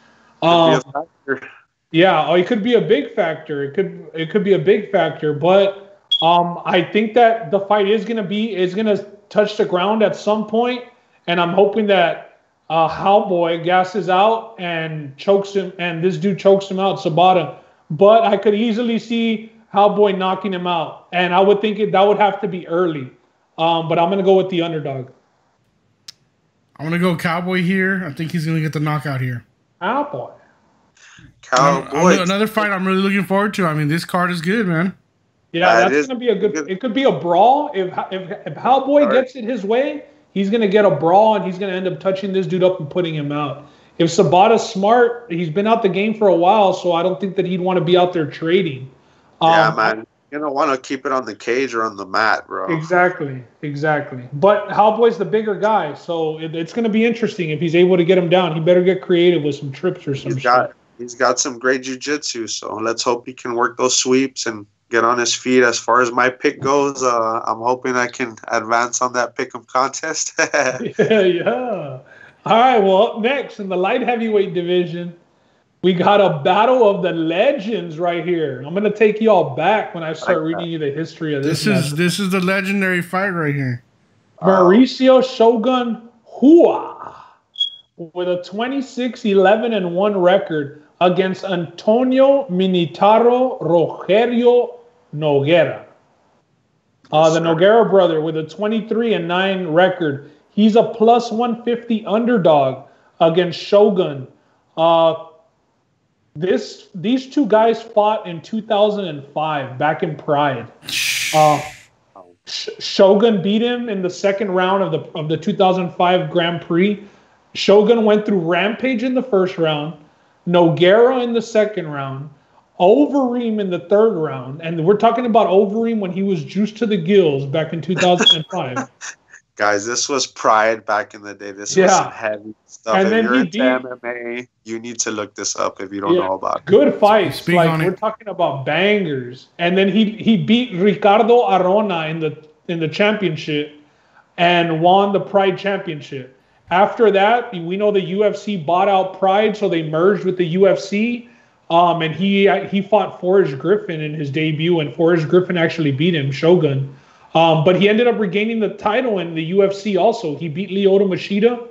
Yeah, it could be a big factor. It could be a big factor, but I think that the fight is gonna touch the ground at some point, and I'm hoping that Howboy gasses out and chokes him, and this dude chokes him out, Sabata. But I could easily see Howboy knocking him out, and I would think that would have to be early. But I'm gonna go with the underdog. I'm going to go Cowboy here. I think he's going to get the knockout here. Cowboy. Another fight I'm really looking forward to. I mean, this card is good, man. Yeah, that's going to be a good. It could be a brawl. If Cowboy gets it his way, he's going to get a brawl, and he's going to end up touching this dude up and putting him out. If Sabata's smart, he's been out the game for a while, so I don't think that he'd want to be out there trading. Yeah, man. You're going to want to keep it on the cage or on the mat, bro. Exactly. But Howboy's the bigger guy, so it's going to be interesting if he's able to get him down. He better get creative with some trips or some shit. He's got some great jiu-jitsu, so let's hope he can work those sweeps and get on his feet. As far as my pick goes, I'm hoping I can advance on that pick'em contest. Yeah. All right, well, up next in the light heavyweight division, we got a battle of the legends right here. I'm going to take you all back when I start reading you the history of this. This is the legendary fight right here. Mauricio Shogun Hua with a 26-11-1 record against Antonio Minitaro Rogerio Noguera. The Noguera brother with a 23-9 record. He's a plus 150 underdog against Shogun. These two guys fought in 2005 back in Pride. Shogun beat him in the second round of the 2005 Grand Prix. Shogun went through Rampage in the first round, Noguera in the second round, Overeem in the third round, and we're talking about Overeem when he was juiced to the gills back in 2005. Guys, this was Pride back in the day. This was some heavy stuff. And if you're into MMA, you need to look this up if you don't know about it. Good fights. We're talking about bangers. And then he beat Ricardo Arona in the championship and won the Pride championship. After that, we know the UFC bought out Pride, so they merged with the UFC. And he fought Forrest Griffin in his debut, and Forrest Griffin actually beat him, Shogun. But he ended up regaining the title in the UFC also. He beat Lyoto Machida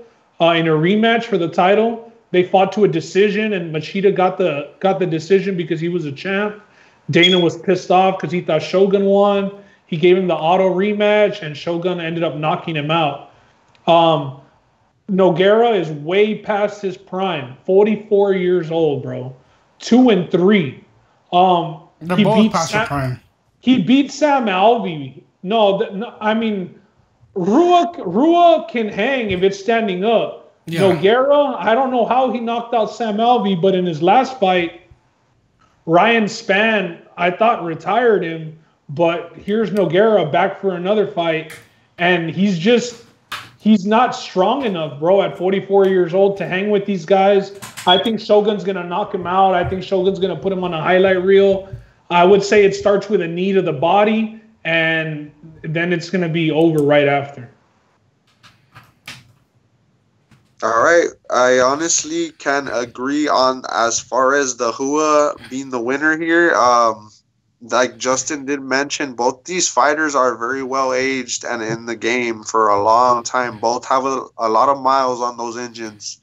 in a rematch for the title. They fought to a decision, and Machida got the decision because he was a champ. Dana was pissed off because he thought Shogun won. He gave him the auto rematch, and Shogun ended up knocking him out. Noguera is way past his prime, 44 years old, bro. 2-3. They're both past their prime. He beat Sam Alvey. I mean, Rua can hang if it's standing up. Yeah. Noguera, I don't know how he knocked out Sam Alvey, but in his last fight, Ryan Spann, I thought retired him, but here's Noguera back for another fight, and he's not strong enough, bro, at 44 years old to hang with these guys. I think Shogun's going to knock him out. I think Shogun's going to put him on a highlight reel. I would say it starts with a knee to the body, and then it's going to be over right after. All right. I honestly can agree on as far as the Hua being the winner here. Like Justin did mention, both these fighters are very well aged and in the game for a long time. Both have a lot of miles on those engines.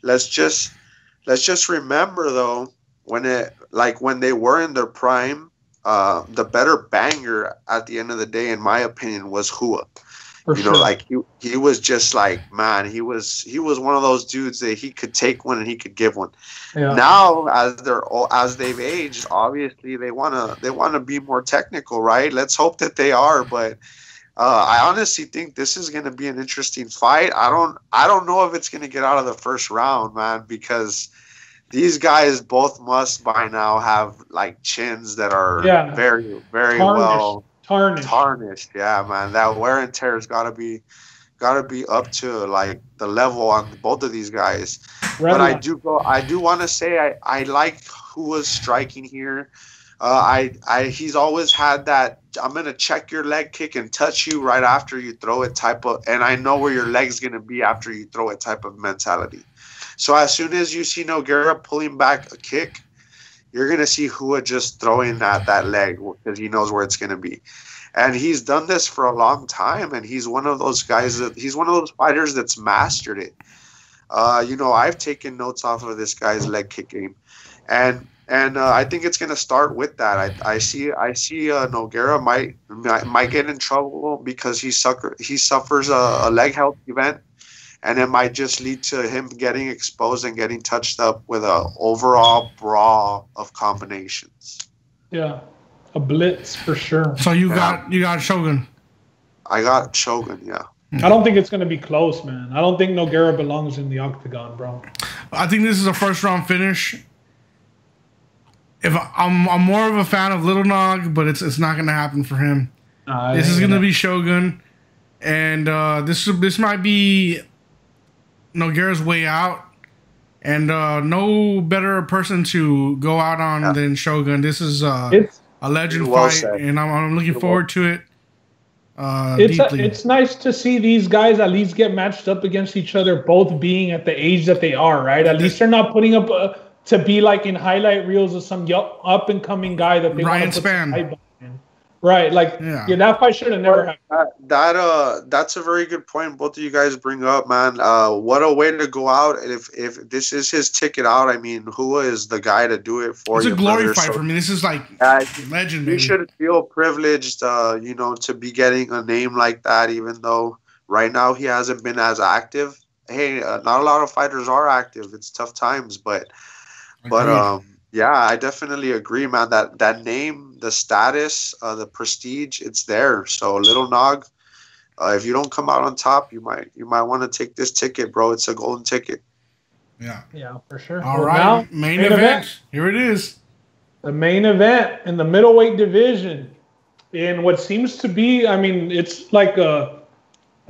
Let's just remember though, when they were in their prime, the better banger at the end of the day, in my opinion, was Hua. Like he was just like, man, he was one of those dudes that he could take one and he could give one. Yeah. Now, as they've aged, obviously they wanna be more technical, right? Let's hope that they are. But I honestly think this is gonna be an interesting fight. I don't know if it's gonna get out of the first round, man, because these guys both must by now have like chins that are very, very well. Tarnished, yeah, man. That wear and tear has gotta be up to like the level on both of these guys. Right. But I do want to say I like who was striking here. He's always had that I'm gonna check your leg kick and touch you right after you throw it type of, and I know where your leg's gonna be after you throw it type of mentality. So as soon as you see Nogueira pulling back a kick, you're going to see Hua just throwing that leg because he knows where it's going to be. And he's done this for a long time, and he's one of those guys he's one of those fighters that's mastered it. I've taken notes off of this guy's leg kick game. And I think it's going to start with that. I see Nogueira might get in trouble because he suffers a leg health event. And it might just lead to him getting exposed and getting touched up with an overall brawl of combinations. Yeah, a blitz for sure. So you got Shogun. I got Shogun, yeah. I don't think it's going to be close, man. I don't think Nogueira belongs in the octagon, bro. I think this is a first round finish. If I'm more of a fan of Little Nog, but it's not going to happen for him. This is going to be Shogun, and this might be Nogueira's way out, and no better person to go out on than Shogun. This is a legend fight, and I'm looking forward to it. It's nice to see these guys at least get matched up against each other, both being at the age that they are, right? At least they're not putting up to be like in highlight reels of some up and coming guy that they Ryan Spann. Right, that fight should have never happened. That's a very good point both of you guys bring up, man. What a way to go out. If this is his ticket out, I mean, Hua is the guy to do it for you. It's a glory fight for me. This is like legend. You should feel privileged, to be getting a name like that, even though right now he hasn't been as active. Hey, not a lot of fighters are active. It's tough times, but yeah, I definitely agree, man. That name, the status, the prestige, it's there. So Little Nog, if you don't come out on top, you might want to take this ticket, bro. It's a golden ticket. Yeah, for sure. All right, now, main event. Here it is. The main event in the middleweight division, in what seems to be, I mean, it's like a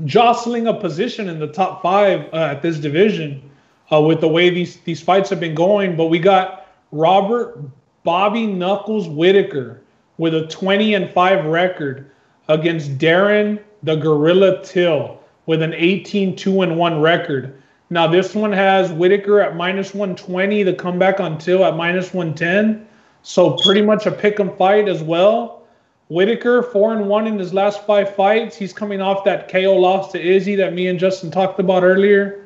jostling a position in the top 5 at this division with the way these fights have been going. But we got Robert Bobby Knuckles Whittaker with a 20-5 record against Darren the Gorilla Till with an 18-2-1 record. Now this one has Whittaker at -120, the comeback on Till at -110. So pretty much a pick'em fight as well. Whittaker 4-1 in his last 5 fights. He's coming off that KO loss to Izzy that me and Justin talked about earlier,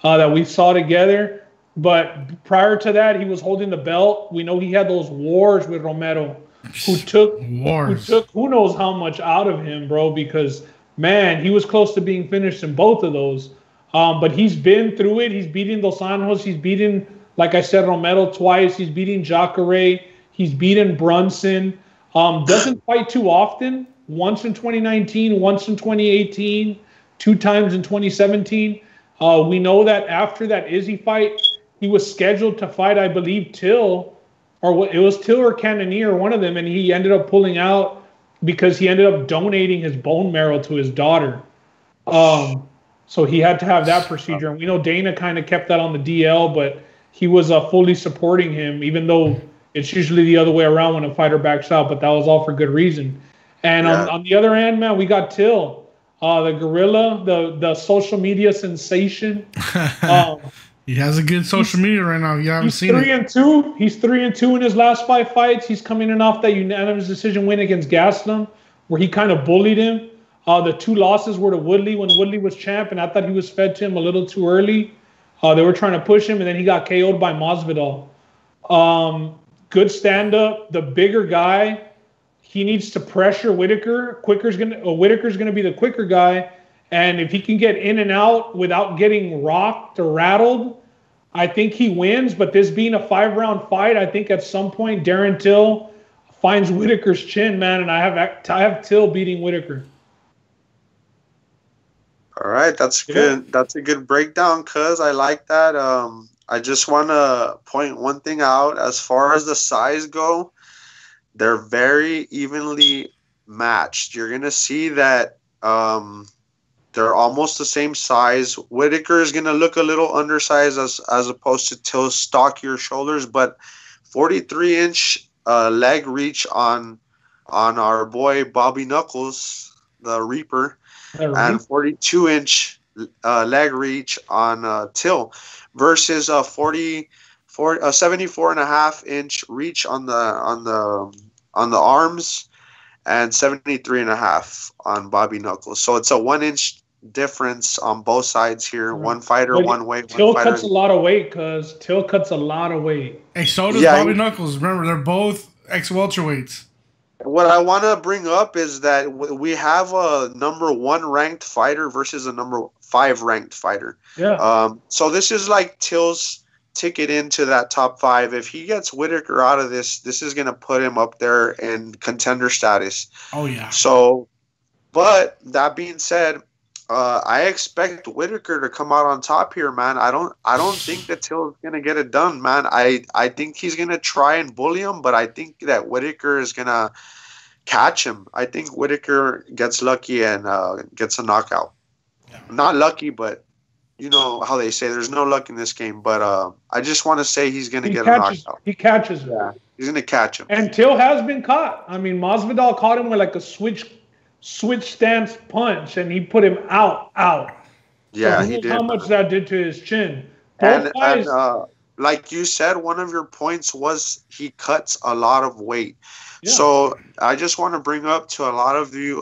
that we saw together. But prior to that, he was holding the belt. We know he had those wars with Romero, who took who knows how much out of him, bro, because, man, he was close to being finished in both of those. But he's been through it. He's beating Dos Anjos. He's beaten, like I said, Romero twice. He's beating Jacare. He's beaten Brunson. Doesn't fight too often. Once in 2019, once in 2018, 2 times in 2017. We know that after that Izzy fight, he was scheduled to fight, I believe, Till, or it was Till or Cannonier, one of them, and he ended up pulling out because he ended up donating his bone marrow to his daughter. So he had to have that procedure. And we know Dana kind of kept that on the DL, but he was fully supporting him, even though it's usually the other way around when a fighter backs out, but that was all for good reason. And on the other end, man, we got Till, the gorilla, the social media sensation. He has a good social media right now. You haven't seen it. 3-2. He's 3-2 in his last 5 fights. He's coming in off that unanimous decision win against Gaslam, where he kind of bullied him. The 2 losses were to Woodley when Woodley was champ, and I thought he was fed to him a little too early. They were trying to push him, and then he got KO'd by Masvidal. Good stand-up. The bigger guy, he needs to pressure Whittaker. Whittaker's gonna be the quicker guy, and if he can get in and out without getting rocked or rattled, I think he wins. But this being a 5-round fight, I think at some point Darren Till finds Whittaker's chin, man, and I have Till beating Whittaker. All right, that's good. That's a good breakdown, cuz I like that. I just want to point one thing out. As far as the size go, they're very evenly matched. You're going to see that they're almost the same size. Whittaker is going to look a little undersized as opposed to Till's stockier shoulders, but 43-inch leg reach on our boy Bobby Knuckles, the Reaper, and 42-inch leg reach on Till versus a 74.5-inch reach on the arms and 73.5 on Bobby Knuckles. So it's a 1-inch difference on both sides here. One fighter, one way. Till cuts a lot of weight, cuz Till cuts a lot of weight. Hey, so does Bobby Knuckles. Remember, they're both ex-welterweights. What I want to bring up is that we have a number 1 ranked fighter versus a number 5 ranked fighter. Yeah. So this is like Till's ticket into that top 5. If he gets Whittaker out of this is going to put him up there in contender status. Oh yeah. So, but that being said, I expect Whittaker to come out on top here, man. I don't think that Till is gonna get it done, man. I think he's gonna try and bully him, but I think that Whittaker is gonna catch him. I think Whittaker gets lucky and gets a knockout. Yeah. Not lucky, but you know how they say there's no luck in this game. But I just want to say he's gonna get a knockout. He catches him. Yeah, he's gonna catch him. And Till has been caught. I mean, Masvidal caught him with like a switch stance punch, and he put him out. Yeah, so he did. How much that did to his chin. And like you said, one of your points was he cuts a lot of weight. Yeah. So I just want to bring up to a lot of you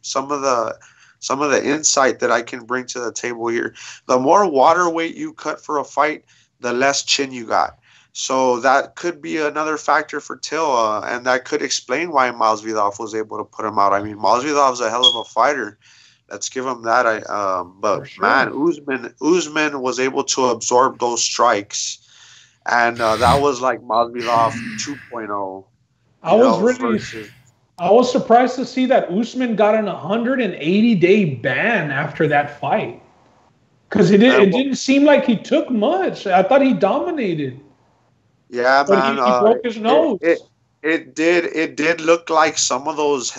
some of the insight that I can bring to the table here. The more water weight you cut for a fight, the less chin you got. So that could be another factor for Till, and that could explain why Masvidal was able to put him out. I mean, Masvidal's a hell of a fighter. Let's give him that. But sure. Man, Usman was able to absorb those strikes, and that was like Masvidal 2.0. I was surprised to see that Usman got an 180-day ban after that fight, because it didn't seem like he took much. I thought he dominated. Yeah, but man. He broke his nose. It did look like some of those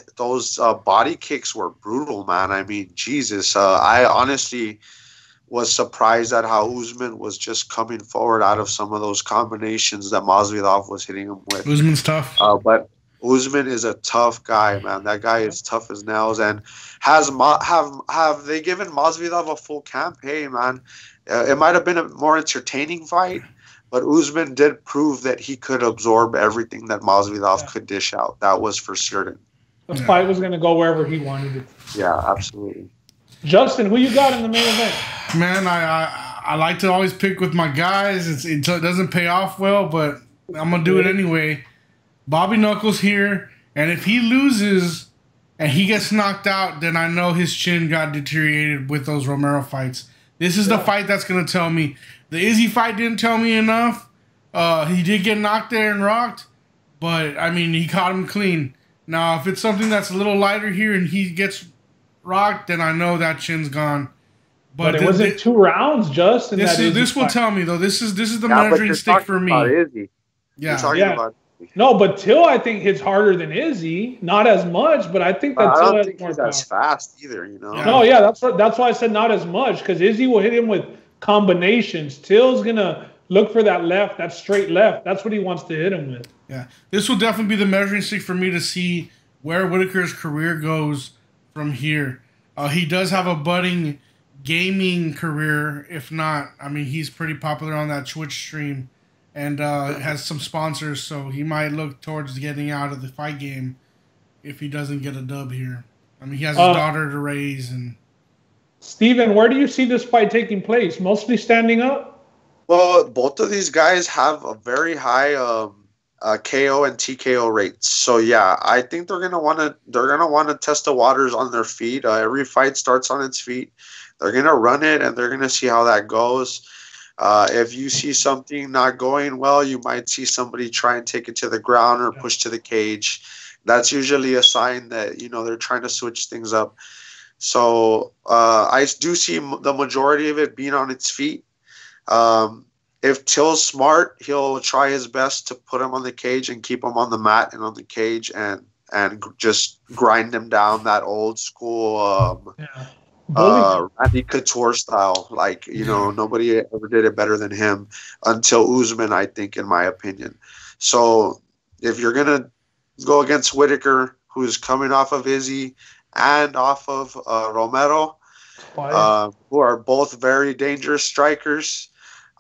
body kicks were brutal, man. I mean, Jesus. I honestly was surprised at how Usman was just coming forward out of some of those combinations that Masvidal was hitting him with. Usman's tough. But Usman is a tough guy, man. That guy is tough as nails. And have they given Masvidal a full camp? Hey, man, it might have been a more entertaining fight. But Usman did prove that he could absorb everything that Masvidal could dish out. That was for certain. The fight was going to go wherever he wanted it. Yeah, absolutely. Justin, who you got in the main event? Man, I like to always pick with my guys. It doesn't pay off well, but I'm going to do it anyway. Bobby Knuckles here, and if he loses and he gets knocked out, then I know his chin got deteriorated with those Romero fights. This is the fight that's going to tell me. The Izzy fight didn't tell me enough. He did get knocked there and rocked, but, I mean, he caught him clean. Now, if it's something that's a little lighter here and he gets rocked, then I know that chin's gone. But it wasn't 2 rounds, Justin. This will tell me, though. This is the measuring stick for me. Izzy. Yeah. You're talking about No, but Till I think hits harder than Izzy. Not as much, but I think that I Till don't has think more he's power. as fast either, you know? No, yeah, that's why I said not as much, because Izzy will hit him with combinations. Till's gonna look for that left, that straight left. That's what he wants to hit him with. Yeah, this will definitely be the measuring stick for me to see where Whittaker's career goes from here. He does have a budding gaming career. If not, I mean, he's pretty popular on that Twitch stream and has some sponsors, so he might look towards getting out of the fight game if he doesn't get a dub here. I mean, he has his daughter to raise. And Steven, where do you see this fight taking place? Mostly standing up? Well, both of these guys have a very high KO and TKO rates. So yeah, I think they're gonna want to test the waters on their feet. Every fight starts on its feet. They're gonna run it and they're gonna see how that goes. If you see something not going well, you might see somebody try and take it to the ground or push to the cage. That's usually a sign that, you know, they're trying to switch things up. So I do see the majority of it being on its feet. If Till's smart, he'll try his best to put him on the cage and keep him on the mat and on the cage and just grind him down that old school Randy Couture style. Like, you know, nobody ever did it better than him until Usman, I think, in my opinion. So if you're going to go against Whittaker, who's coming off of Izzy and off of Romero, who are both very dangerous strikers,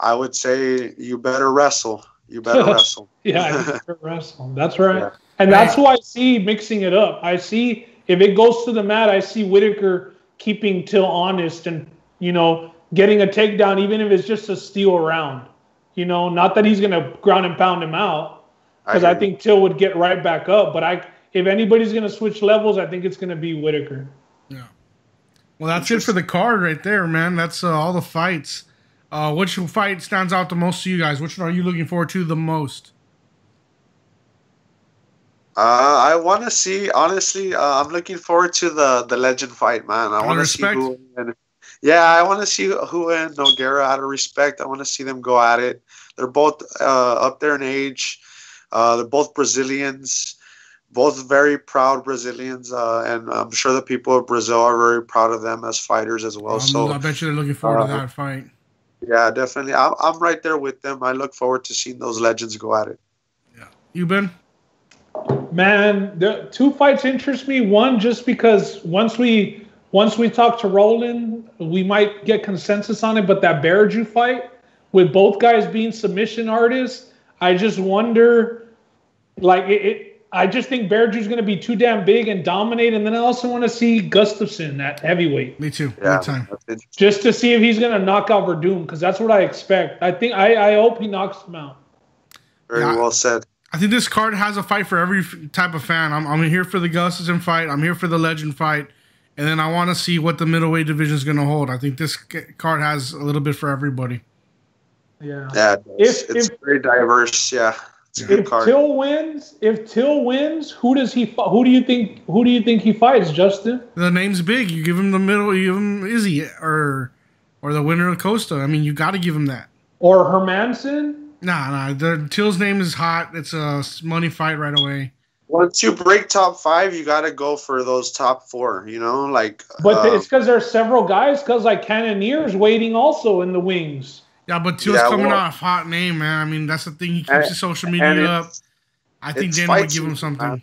I would say you better wrestle. You better wrestle. Yeah, you better wrestle. That's right. Yeah. And that's who I see mixing it up. I see, if it goes to the mat, I see Whittaker keeping Till honest and, you know, getting a takedown, even if it's just a steal round. You know, not that he's going to ground and pound him out, because I think Till would get right back up. But if anybody's going to switch levels, I think it's going to be Whittaker. Yeah. Well, that's it for the card right there, man. That's all the fights. Which fight stands out the most to you guys? Which one are you looking forward to the most? I want to see, honestly, I'm looking forward to the legend fight, man. I want to see who. I want to see who and Nogueira out of respect. I want to see them go at it. They're both up there in age. They're both Brazilians, both very proud Brazilians, and I'm sure the people of Brazil are very proud of them as fighters as well. So I bet you they're looking forward to that fight. Yeah, definitely. I'm right there with them. I look forward to seeing those legends go at it. Yeah, you Ben? Man, the two fights interest me. One, just because once we talk to Roland, we might get consensus on it. But that Berju fight, with both guys being submission artists, I just wonder, I just think Berju's going to be too damn big and dominate. And then I also want to see Gustafsson at heavyweight. Me too. Yeah, time. Just to see if he's going to knock out Verdum, because that's what I expect. I hope he knocks him out. Very well said. I think this card has a fight for every type of fan. I'm here for the Gustafsson fight. I'm here for the legend fight. And then I want to see what the middleweight division is going to hold. I think this card has a little bit for everybody. Yeah. Yeah, it's very diverse. Yeah. If Till wins, who do you think he fights, Justin? The name's big. You give him the middle. You give him Izzy or the winner of Costa. I mean, you got to give him that. Or Hermanson. Nah. Till's name is hot. It's a money fight right away. Once you break top 5, you got to go for those top 4. You know, But it's because there's several guys. Because Cannonier's waiting also in the wings. Yeah, but Till's coming off hot name, man. I mean, that's the thing. He keeps his social media up. I think Dana would give him something. Man.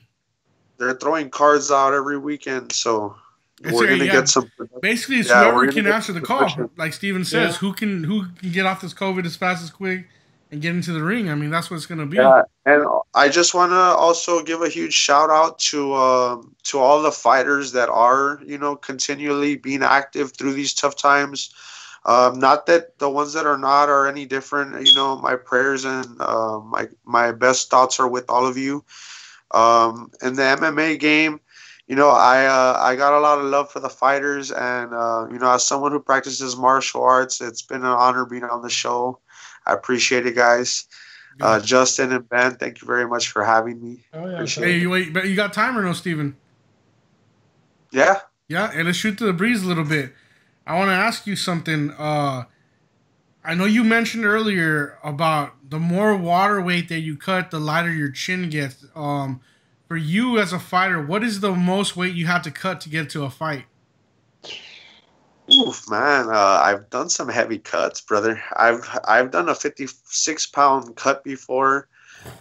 They're throwing cards out every weekend, so we're going to get some. Basically, it's whoever can answer the call. Like Steven says, who can get off this COVID as fast as quick and get into the ring. I mean, that's what it's going to be. Yeah, and I just want to also give a huge shout out to all the fighters that are, you know, continually being active through these tough times. Not that the ones that are not are any different. You know, my prayers and my best thoughts are with all of you. In the MMA game, you know, I got a lot of love for the fighters, and you know, as someone who practices martial arts, it's been an honor being on the show. I appreciate it, guys. Justin and Ben, thank you very much for having me. Oh, yeah, hey, you got time or no, Steven? Yeah. Yeah, and let's shoot through the breeze a little bit. I want to ask you something. I I know you mentioned earlier about the more water weight that you cut, the lighter your chin gets. For you as a fighter, what is the most weight you have to cut to get to a fight? Oof, man, I've done some heavy cuts, brother. I've done a 56-pound cut before.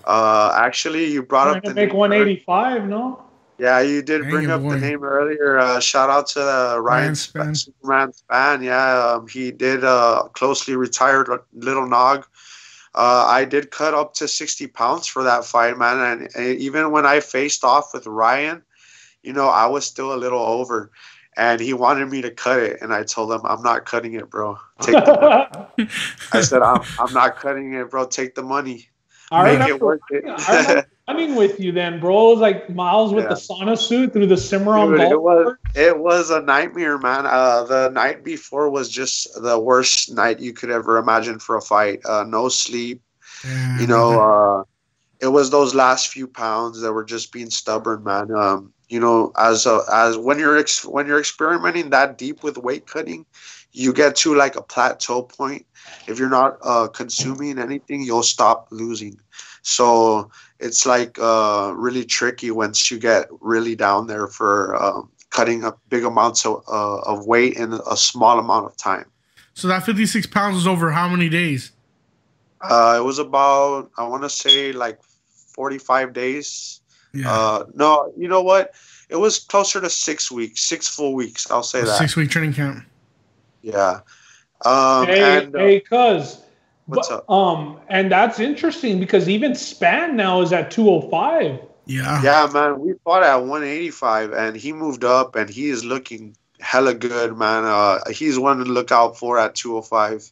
Actually, you brought Trying up to the make name 185, no? Yeah, you did Dang bring it, up boy. the name earlier. Shout out to Ryan Spann. Superman Spann. Yeah, he did closely retired Little Nog. I did cut up to 60 pounds for that fight, man. And even when I faced off with Ryan, I was still a little over. And he wanted me to cut it. And I told him, I'm not cutting it, bro. Take the money. I said, I'm not cutting it, bro. Take the money. Make it worth it. I remember running with you then, bro. It was like Miles with the sauna suit through the Cimarron Dude, golf. it was a nightmare, man. The night before was just the worst night you could ever imagine for a fight. No sleep. It was those last few pounds that were just being stubborn, man. As when you're experimenting that deep with weight cutting, you get to like a plateau point. If you're not consuming anything, you'll stop losing. So it's like really tricky once you get really down there for cutting up big amounts of weight in a small amount of time. So that 56 pounds was over how many days? It was about, I want to say, like 45 days. Yeah. No, you know what? It was closer to 6 weeks, 6 full weeks. I'll say that. 6-week training camp. Yeah. Hey, cuz. What's up? And that's interesting because even Spann now is at 205. Yeah. Yeah, man. We fought at 185, and he moved up, and he is looking hella good, man. He's one to look out for at 205.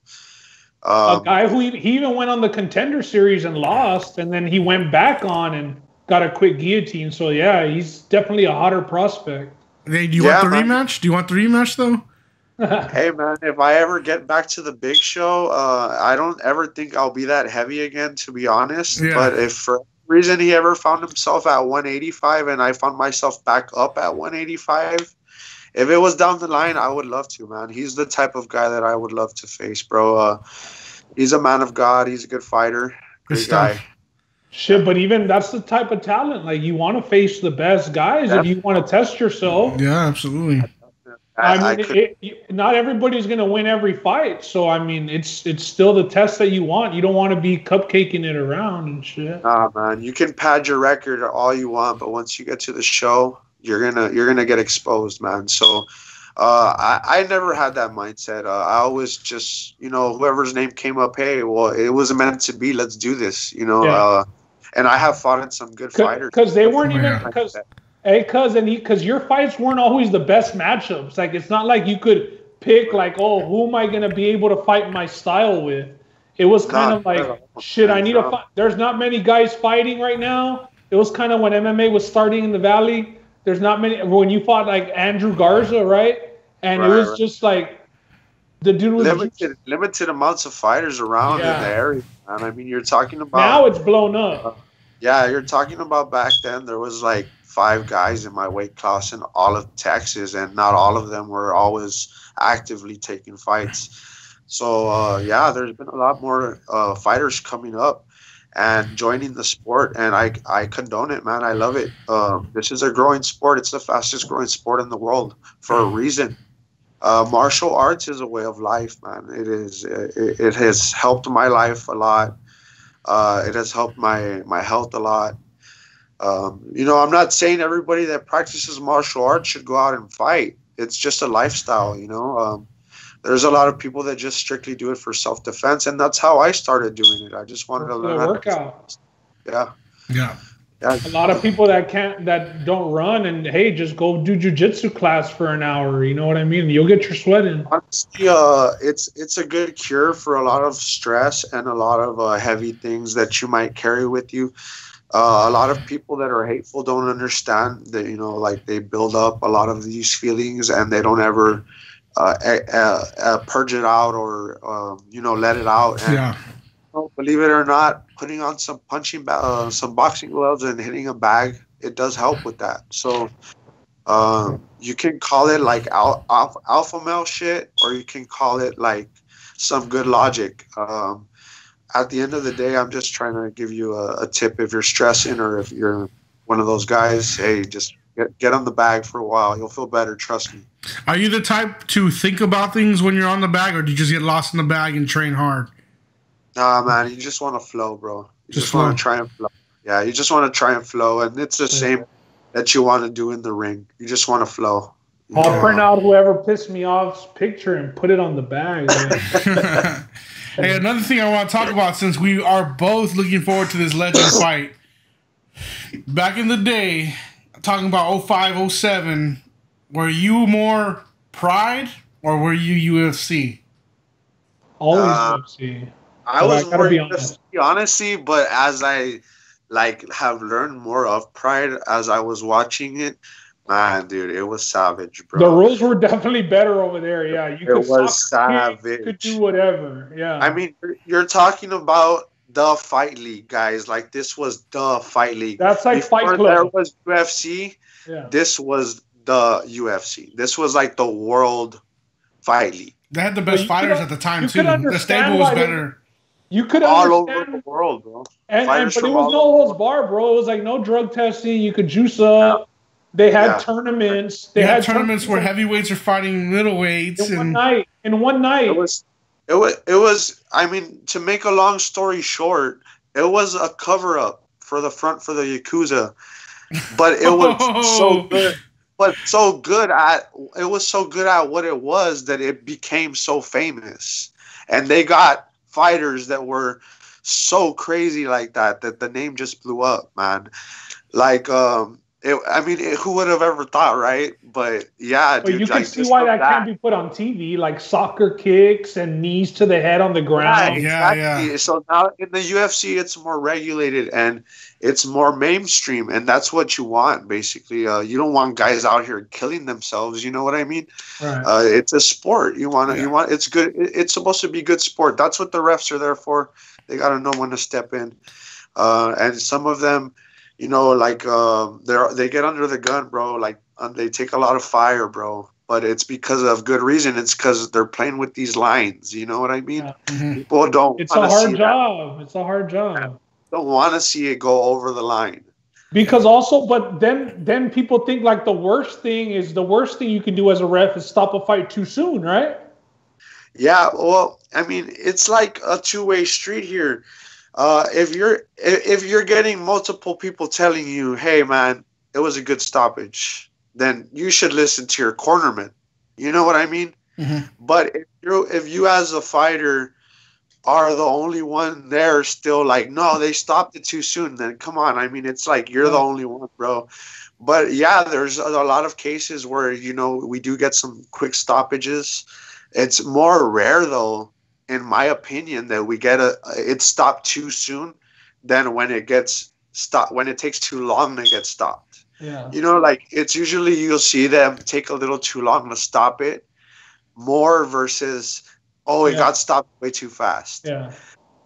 A guy who he even went on the Contender Series and lost, and then he went back on and got a quick guillotine. So yeah, he's definitely a hotter prospect. Hey, do you want the rematch? Do you want the rematch though? Hey man, if I ever get back to the big show, I don't ever think I'll be that heavy again, to be honest. Yeah. But if for any reason he ever found himself at 185 and I found myself back up at 185, if it was down the line, I would love to, man. He's the type of guy that I would love to face, bro. He's a man of God. He's a good fighter. Great guy. Shit, but even that's the type of talent. Like, you want to face the best guys if you want to test yourself. Yeah, absolutely. I mean, not everybody's going to win every fight. So, I mean, it's still the test that you want. You don't want to be cupcaking it around and shit. Nah, man. You can pad your record all you want, but once you get to the show, you're gonna get exposed, man. So I never had that mindset. I always just, whoever's name came up, hey, well, it was meant to be. Let's do this, Yeah. And I have fought in some good fighters. Because they weren't even because your fights weren't always the best matchups. Like, it's not like you could pick like, oh, who am I gonna be able to fight my style with? It was kind of like, shit, I need to fight. There's not many guys fighting right now. It was kind of when MMA was starting in the Valley. There's not many. When you fought like Andrew Garza, right? And it was just like the dude was limited amounts of fighters around in the area. And I mean, you're talking about now it's blown up. Yeah, you're talking about back then. There was like 5 guys in my weight class in all of Texas, and not all of them were always actively taking fights. So there's been a lot more fighters coming up and joining the sport, and I condone it, man. I love it. This is a growing sport. It's the fastest growing sport in the world for a reason. Martial arts is a way of life, man. It is. It has helped my life a lot. It has helped my health a lot. I'm not saying everybody that practices martial arts should go out and fight. It's just a lifestyle, There's a lot of people that just strictly do it for self-defense, and that's how I started doing it. I just wanted to learn how to workout. Yeah. A lot of people that don't run and hey, just go do jiu-jitsu class for an hour. You know what I mean? You'll get your sweat in. Honestly, it's a good cure for a lot of stress and a lot of heavy things that you might carry with you. A lot of people that are hateful don't understand that, like they build up a lot of these feelings and they don't ever purge it out or let it out. And, believe it or not, putting on some some boxing gloves and hitting a bag, it does help with that. So you can call it like alpha male shit, or you can call it like some good logic. At the end of the day, I'm just trying to give you a tip if you're stressing or if you're one of those guys. Hey, just get on the bag for a while. You'll feel better. Trust me. Are you the type to think about things when you're on the bag, or do you just get lost in the bag and train hard? Nah, man, you just want to flow, bro. You just want to try and flow. Yeah, you just want to try and flow, and it's the same that you want to do in the ring. You just want to flow. I'll print out whoever pissed me off's picture and put it on the bag. Hey, another thing I want to talk about, since we are both looking forward to this legend fight. Back in the day, talking about 05, 07, were you more Pride or were you UFC? Always UFC. I was more UFC, honestly, but as I have learned more of Pride as I was watching it, man, dude, it was savage, bro. The rules were definitely better over there. Yeah, it was savage. You could do whatever. Yeah. I mean, you're talking about the Fight League, guys. Like, this was the Fight League. That's like Before Fight Club. There was UFC. Yeah. This was the UFC. This was like the World Fight League. They had the best fighters at the time too. The stable was better. You could all over the world, bro. But it was no holds bar, bro. It was like no drug testing. You could juice up. Yeah. They had tournaments. They had tournaments where heavyweights are fighting middleweights in one night. In one night. It was. I mean, to make a long story short, it was a cover up for the Yakuza, but it was so good. But it was so good at what it was that it became so famous, and they got fighters that were so crazy like that the name just blew up, man. Like, who would have ever thought, right? But yeah, dude, you can see why that can't be put on TV, like soccer kicks and knees to the head on the ground. Yeah, exactly. Yeah. So now in the UFC, it's more regulated and it's more mainstream, and that's what you want, basically. You don't want guys out here killing themselves. You know what I mean? Right. It's a sport. It's good. It's supposed to be good sport. That's what the refs are there for. They got to know when to step in, and some of them. You know, like they get under the gun, bro. Like they take a lot of fire, bro. But it's because of good reason. It's because they're playing with these lines. You know what I mean? Yeah. Mm-hmm. People don't. It's a hard job. It's a hard job. Don't want to see it go over the line. Because also, but then people think like the worst thing you can do as a ref is stop a fight too soon, right? Yeah. Well, I mean, it's like a two-way street here. If you're getting multiple people telling you, "Hey, man, it was a good stoppage," then you should listen to your cornerman. You know what I mean? Mm-hmm. But if you as a fighter are the only one there still like, no, they stopped it too soon, then come on. I mean, it's like you're the only one, bro. But yeah, there's a lot of cases where, you know, we do get some quick stoppages. It's more rare though, in my opinion, that we get it stopped too soon than when it gets stopped, when it takes too long to get stopped. Yeah. You know, like it's usually you'll see them take a little too long to stop it more versus, it got stopped way too fast. Yeah.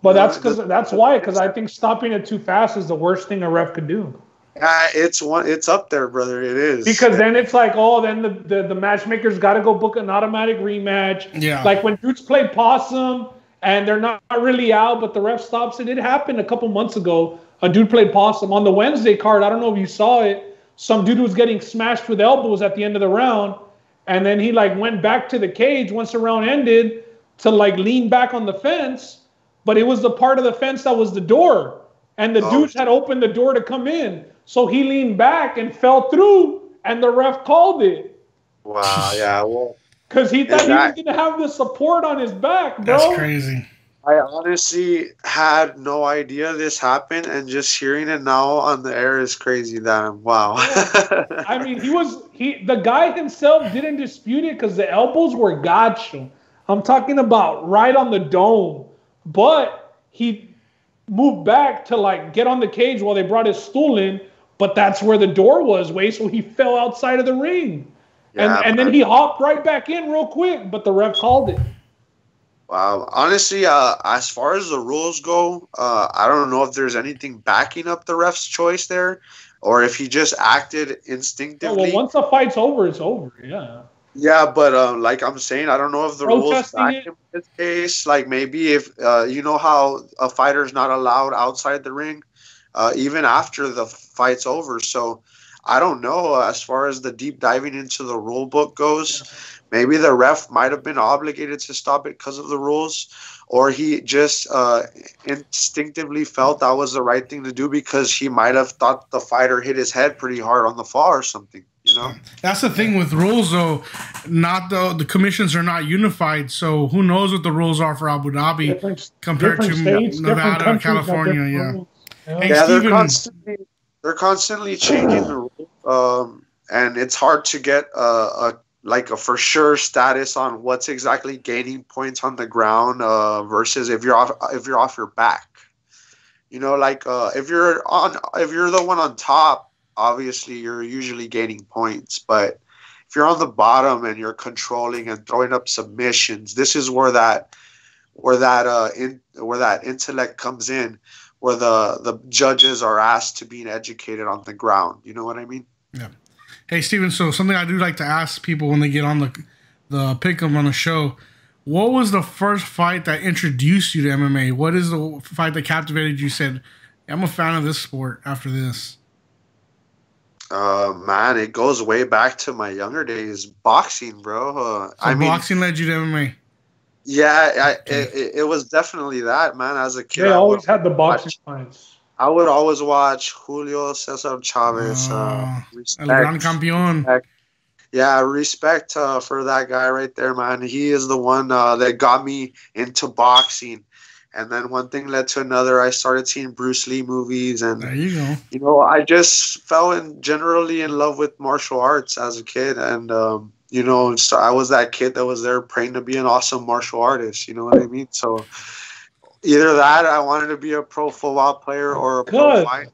But that's why I think stopping it too fast is the worst thing a ref could do. It's up there, brother. It is. Because then it's like, then the matchmaker's got to go book an automatic rematch. Yeah. Like when dudes play possum and they're not really out, but the ref stops it. It happened a couple months ago. A dude played possum on the Wednesday card. I don't know if you saw it. Some dude was getting smashed with elbows at the end of the round, and then he like went back to the cage once the round ended to like lean back on the fence, but it was the part of the fence that was the door, and the dudes had opened the door to come in. So he leaned back and fell through, and the ref called it. Wow, yeah, well, because he thought he was going to have the support on his back, bro. That's crazy. I honestly had no idea this happened, and just hearing it now on the air is crazy. Damn, wow. Yeah. I mean, the guy himself didn't dispute it because the elbows were gotcha. I'm talking about right on the dome, but he moved back to like get on the cage while they brought his stool in. But that's where the door was, so he fell outside of the ring. Yeah, and then he hopped right back in real quick, but the ref called it. Wow. Honestly, as far as the rules go, I don't know if there's anything backing up the ref's choice there, or if he just acted instinctively. Well, once the fight's over, it's over, yeah. Yeah, but like I'm saying, I don't know if the rules Protesting back it? in this case. Like maybe if you know how a fighter's not allowed outside the ring, even after the fight's over. So I don't know. As far as the deep diving into the rule book goes, maybe the ref might have been obligated to stop it because of the rules, or he just instinctively felt that was the right thing to do because he might have thought the fighter hit his head pretty hard on the fall or something. You know. That's the thing with rules, though. Not the commissions are not unified, so who knows what the rules are for Abu Dhabi compared to states, Nevada or California? Yeah. Rules. Hey, Yeah, Steven, they're constantly changing the rules, and it's hard to get a for sure status on what's exactly gaining points on the ground versus if you're off your back. You know, like if you're the one on top, obviously you're usually gaining points, but if you're on the bottom and you're controlling and throwing up submissions, this is where that intellect comes in, where the judges are asked to be educated on the ground. You know what I mean? yeah. Hey, Steven, so something I do like to ask people when they get on the pick'em on the show, what was the first fight that introduced you to MMA? What is the fight that captivated you, said, I'm a fan of this sport after this? Man, it goes way back to my younger days. Boxing, bro. Boxing led you to MMA? Yeah, it was definitely that, man. As a kid, They always had the boxing fights. I would always watch Julio Cesar Chavez. El Respect. Gran Campeón. Yeah, respect for that guy right there, man. He is the one that got me into boxing. And then one thing led to another. I started seeing Bruce Lee movies, and There you go. you know, I just fell generally in love with martial arts as a kid, and you know, so I was that kid that was there praying to be an awesome martial artist. You know what I mean? So either that, I wanted to be a pro football player or a pro fighter,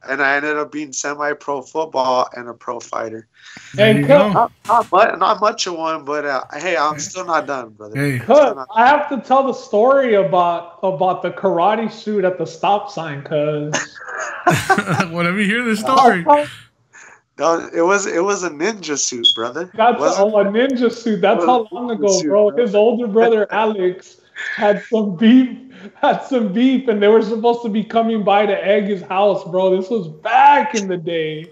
and I ended up being semi-pro football and a pro fighter. And not much of one, but hey, I'm still not done, brother. Hey. I have to tell the story about the karate suit at the stop sign, cuz. Let me hear the story. No, it was a ninja suit, brother. That's a ninja suit. That's how long ago, bro. His older brother Alex had some beef, and they were supposed to be coming by to egg his house, bro. This was back in the day,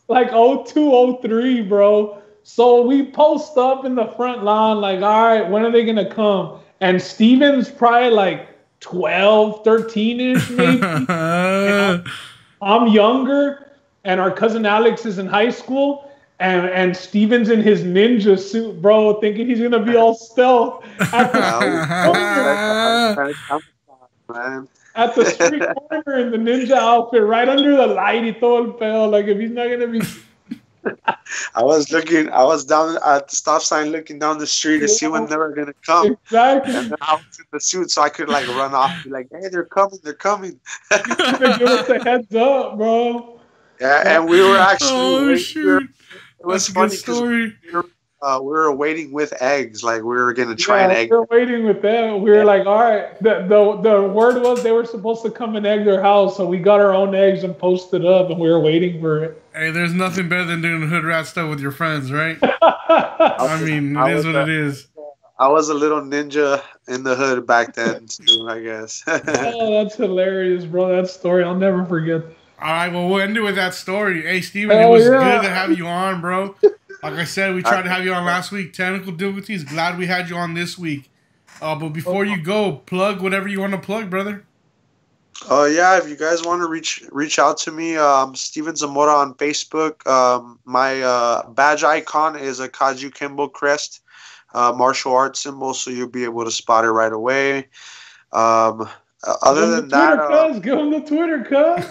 like 02, 03, bro. So we post up in the front lawn, like, all right, when are they gonna come? And Steven's probably like 12, 13-ish, maybe. I'm younger, and our cousin Alex is in high school. And Steven's in his ninja suit, bro, thinking he's gonna be all stealth at the street corner in the ninja outfit, right under the light. He todo el pedo, like if he's not gonna be. I was down at the stop sign looking down the street to see when they were gonna come. Exactly. And then I was in the suit, so I could like run off, and be like, "Hey, they're coming! They're coming!" Give us a heads up, bro. Yeah, and we were actually. Oh shoot! It was funny because we were waiting with eggs, like we were gonna try an egg. We were waiting with them. We were like, all right. The word was they were supposed to come and egg their house, so we got our own eggs and posted up, and we were waiting for it. Hey, there's nothing better than doing hood rat stuff with your friends, right? I mean, it is what it is. I was a little ninja in the hood back then, too, I guess. Oh, that's hilarious, bro. That story, I'll never forget. All right, well, we'll end it with that story. Hey, Steven, it was good to have you on, bro. Like I said, we tried to have you on last week. Technical difficulties. Glad we had you on this week. But before you go, plug whatever you want to plug, brother. Yeah, if you guys want to reach out to me, Steven Zamora on Facebook. My badge icon is a Kaju Kembo crest, martial arts symbol, so you'll be able to spot it right away. Other than that, give him the Twitter, cuz.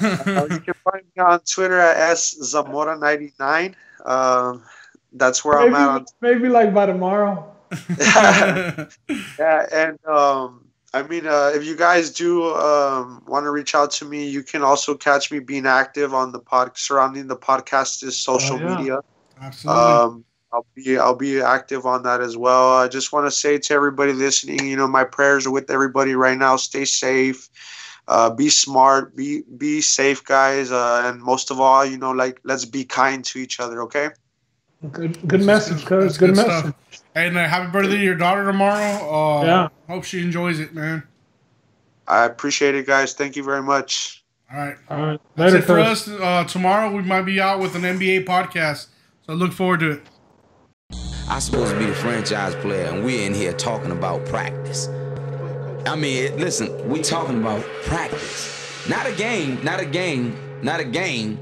You can find me on Twitter at @Zamora99. That's where I'm at. Maybe like by tomorrow. Yeah, and I mean, if you guys do want to reach out to me, you can also catch me being active on the surrounding the podcast is social media. Absolutely. I'll be active on that as well. I just want to say to everybody listening, you know, my prayers are with everybody right now. Stay safe, be smart, be safe, guys, and most of all, you know, like let's be kind to each other. Okay. Good message, cuz. Good message. And happy birthday to your daughter tomorrow. Yeah. Hope she enjoys it, man. I appreciate it, guys. Thank you very much. All right. Later, That's it for us. Tomorrow we might be out with an NBA podcast, so look forward to it. I'm supposed to be the franchise player, and we're in here talking about practice. I mean, listen, we talking about practice. Not a game, not a game, not a game.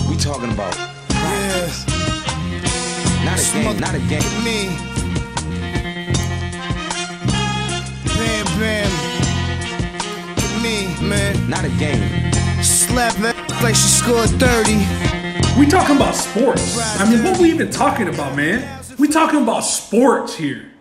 We talking about practice. Not a game, not a game. Me. Bam, bam. Me, man. Not a game. Slap that like she scored 30. We talking about sports. I mean, what we even talking about, man? We talking about sports here.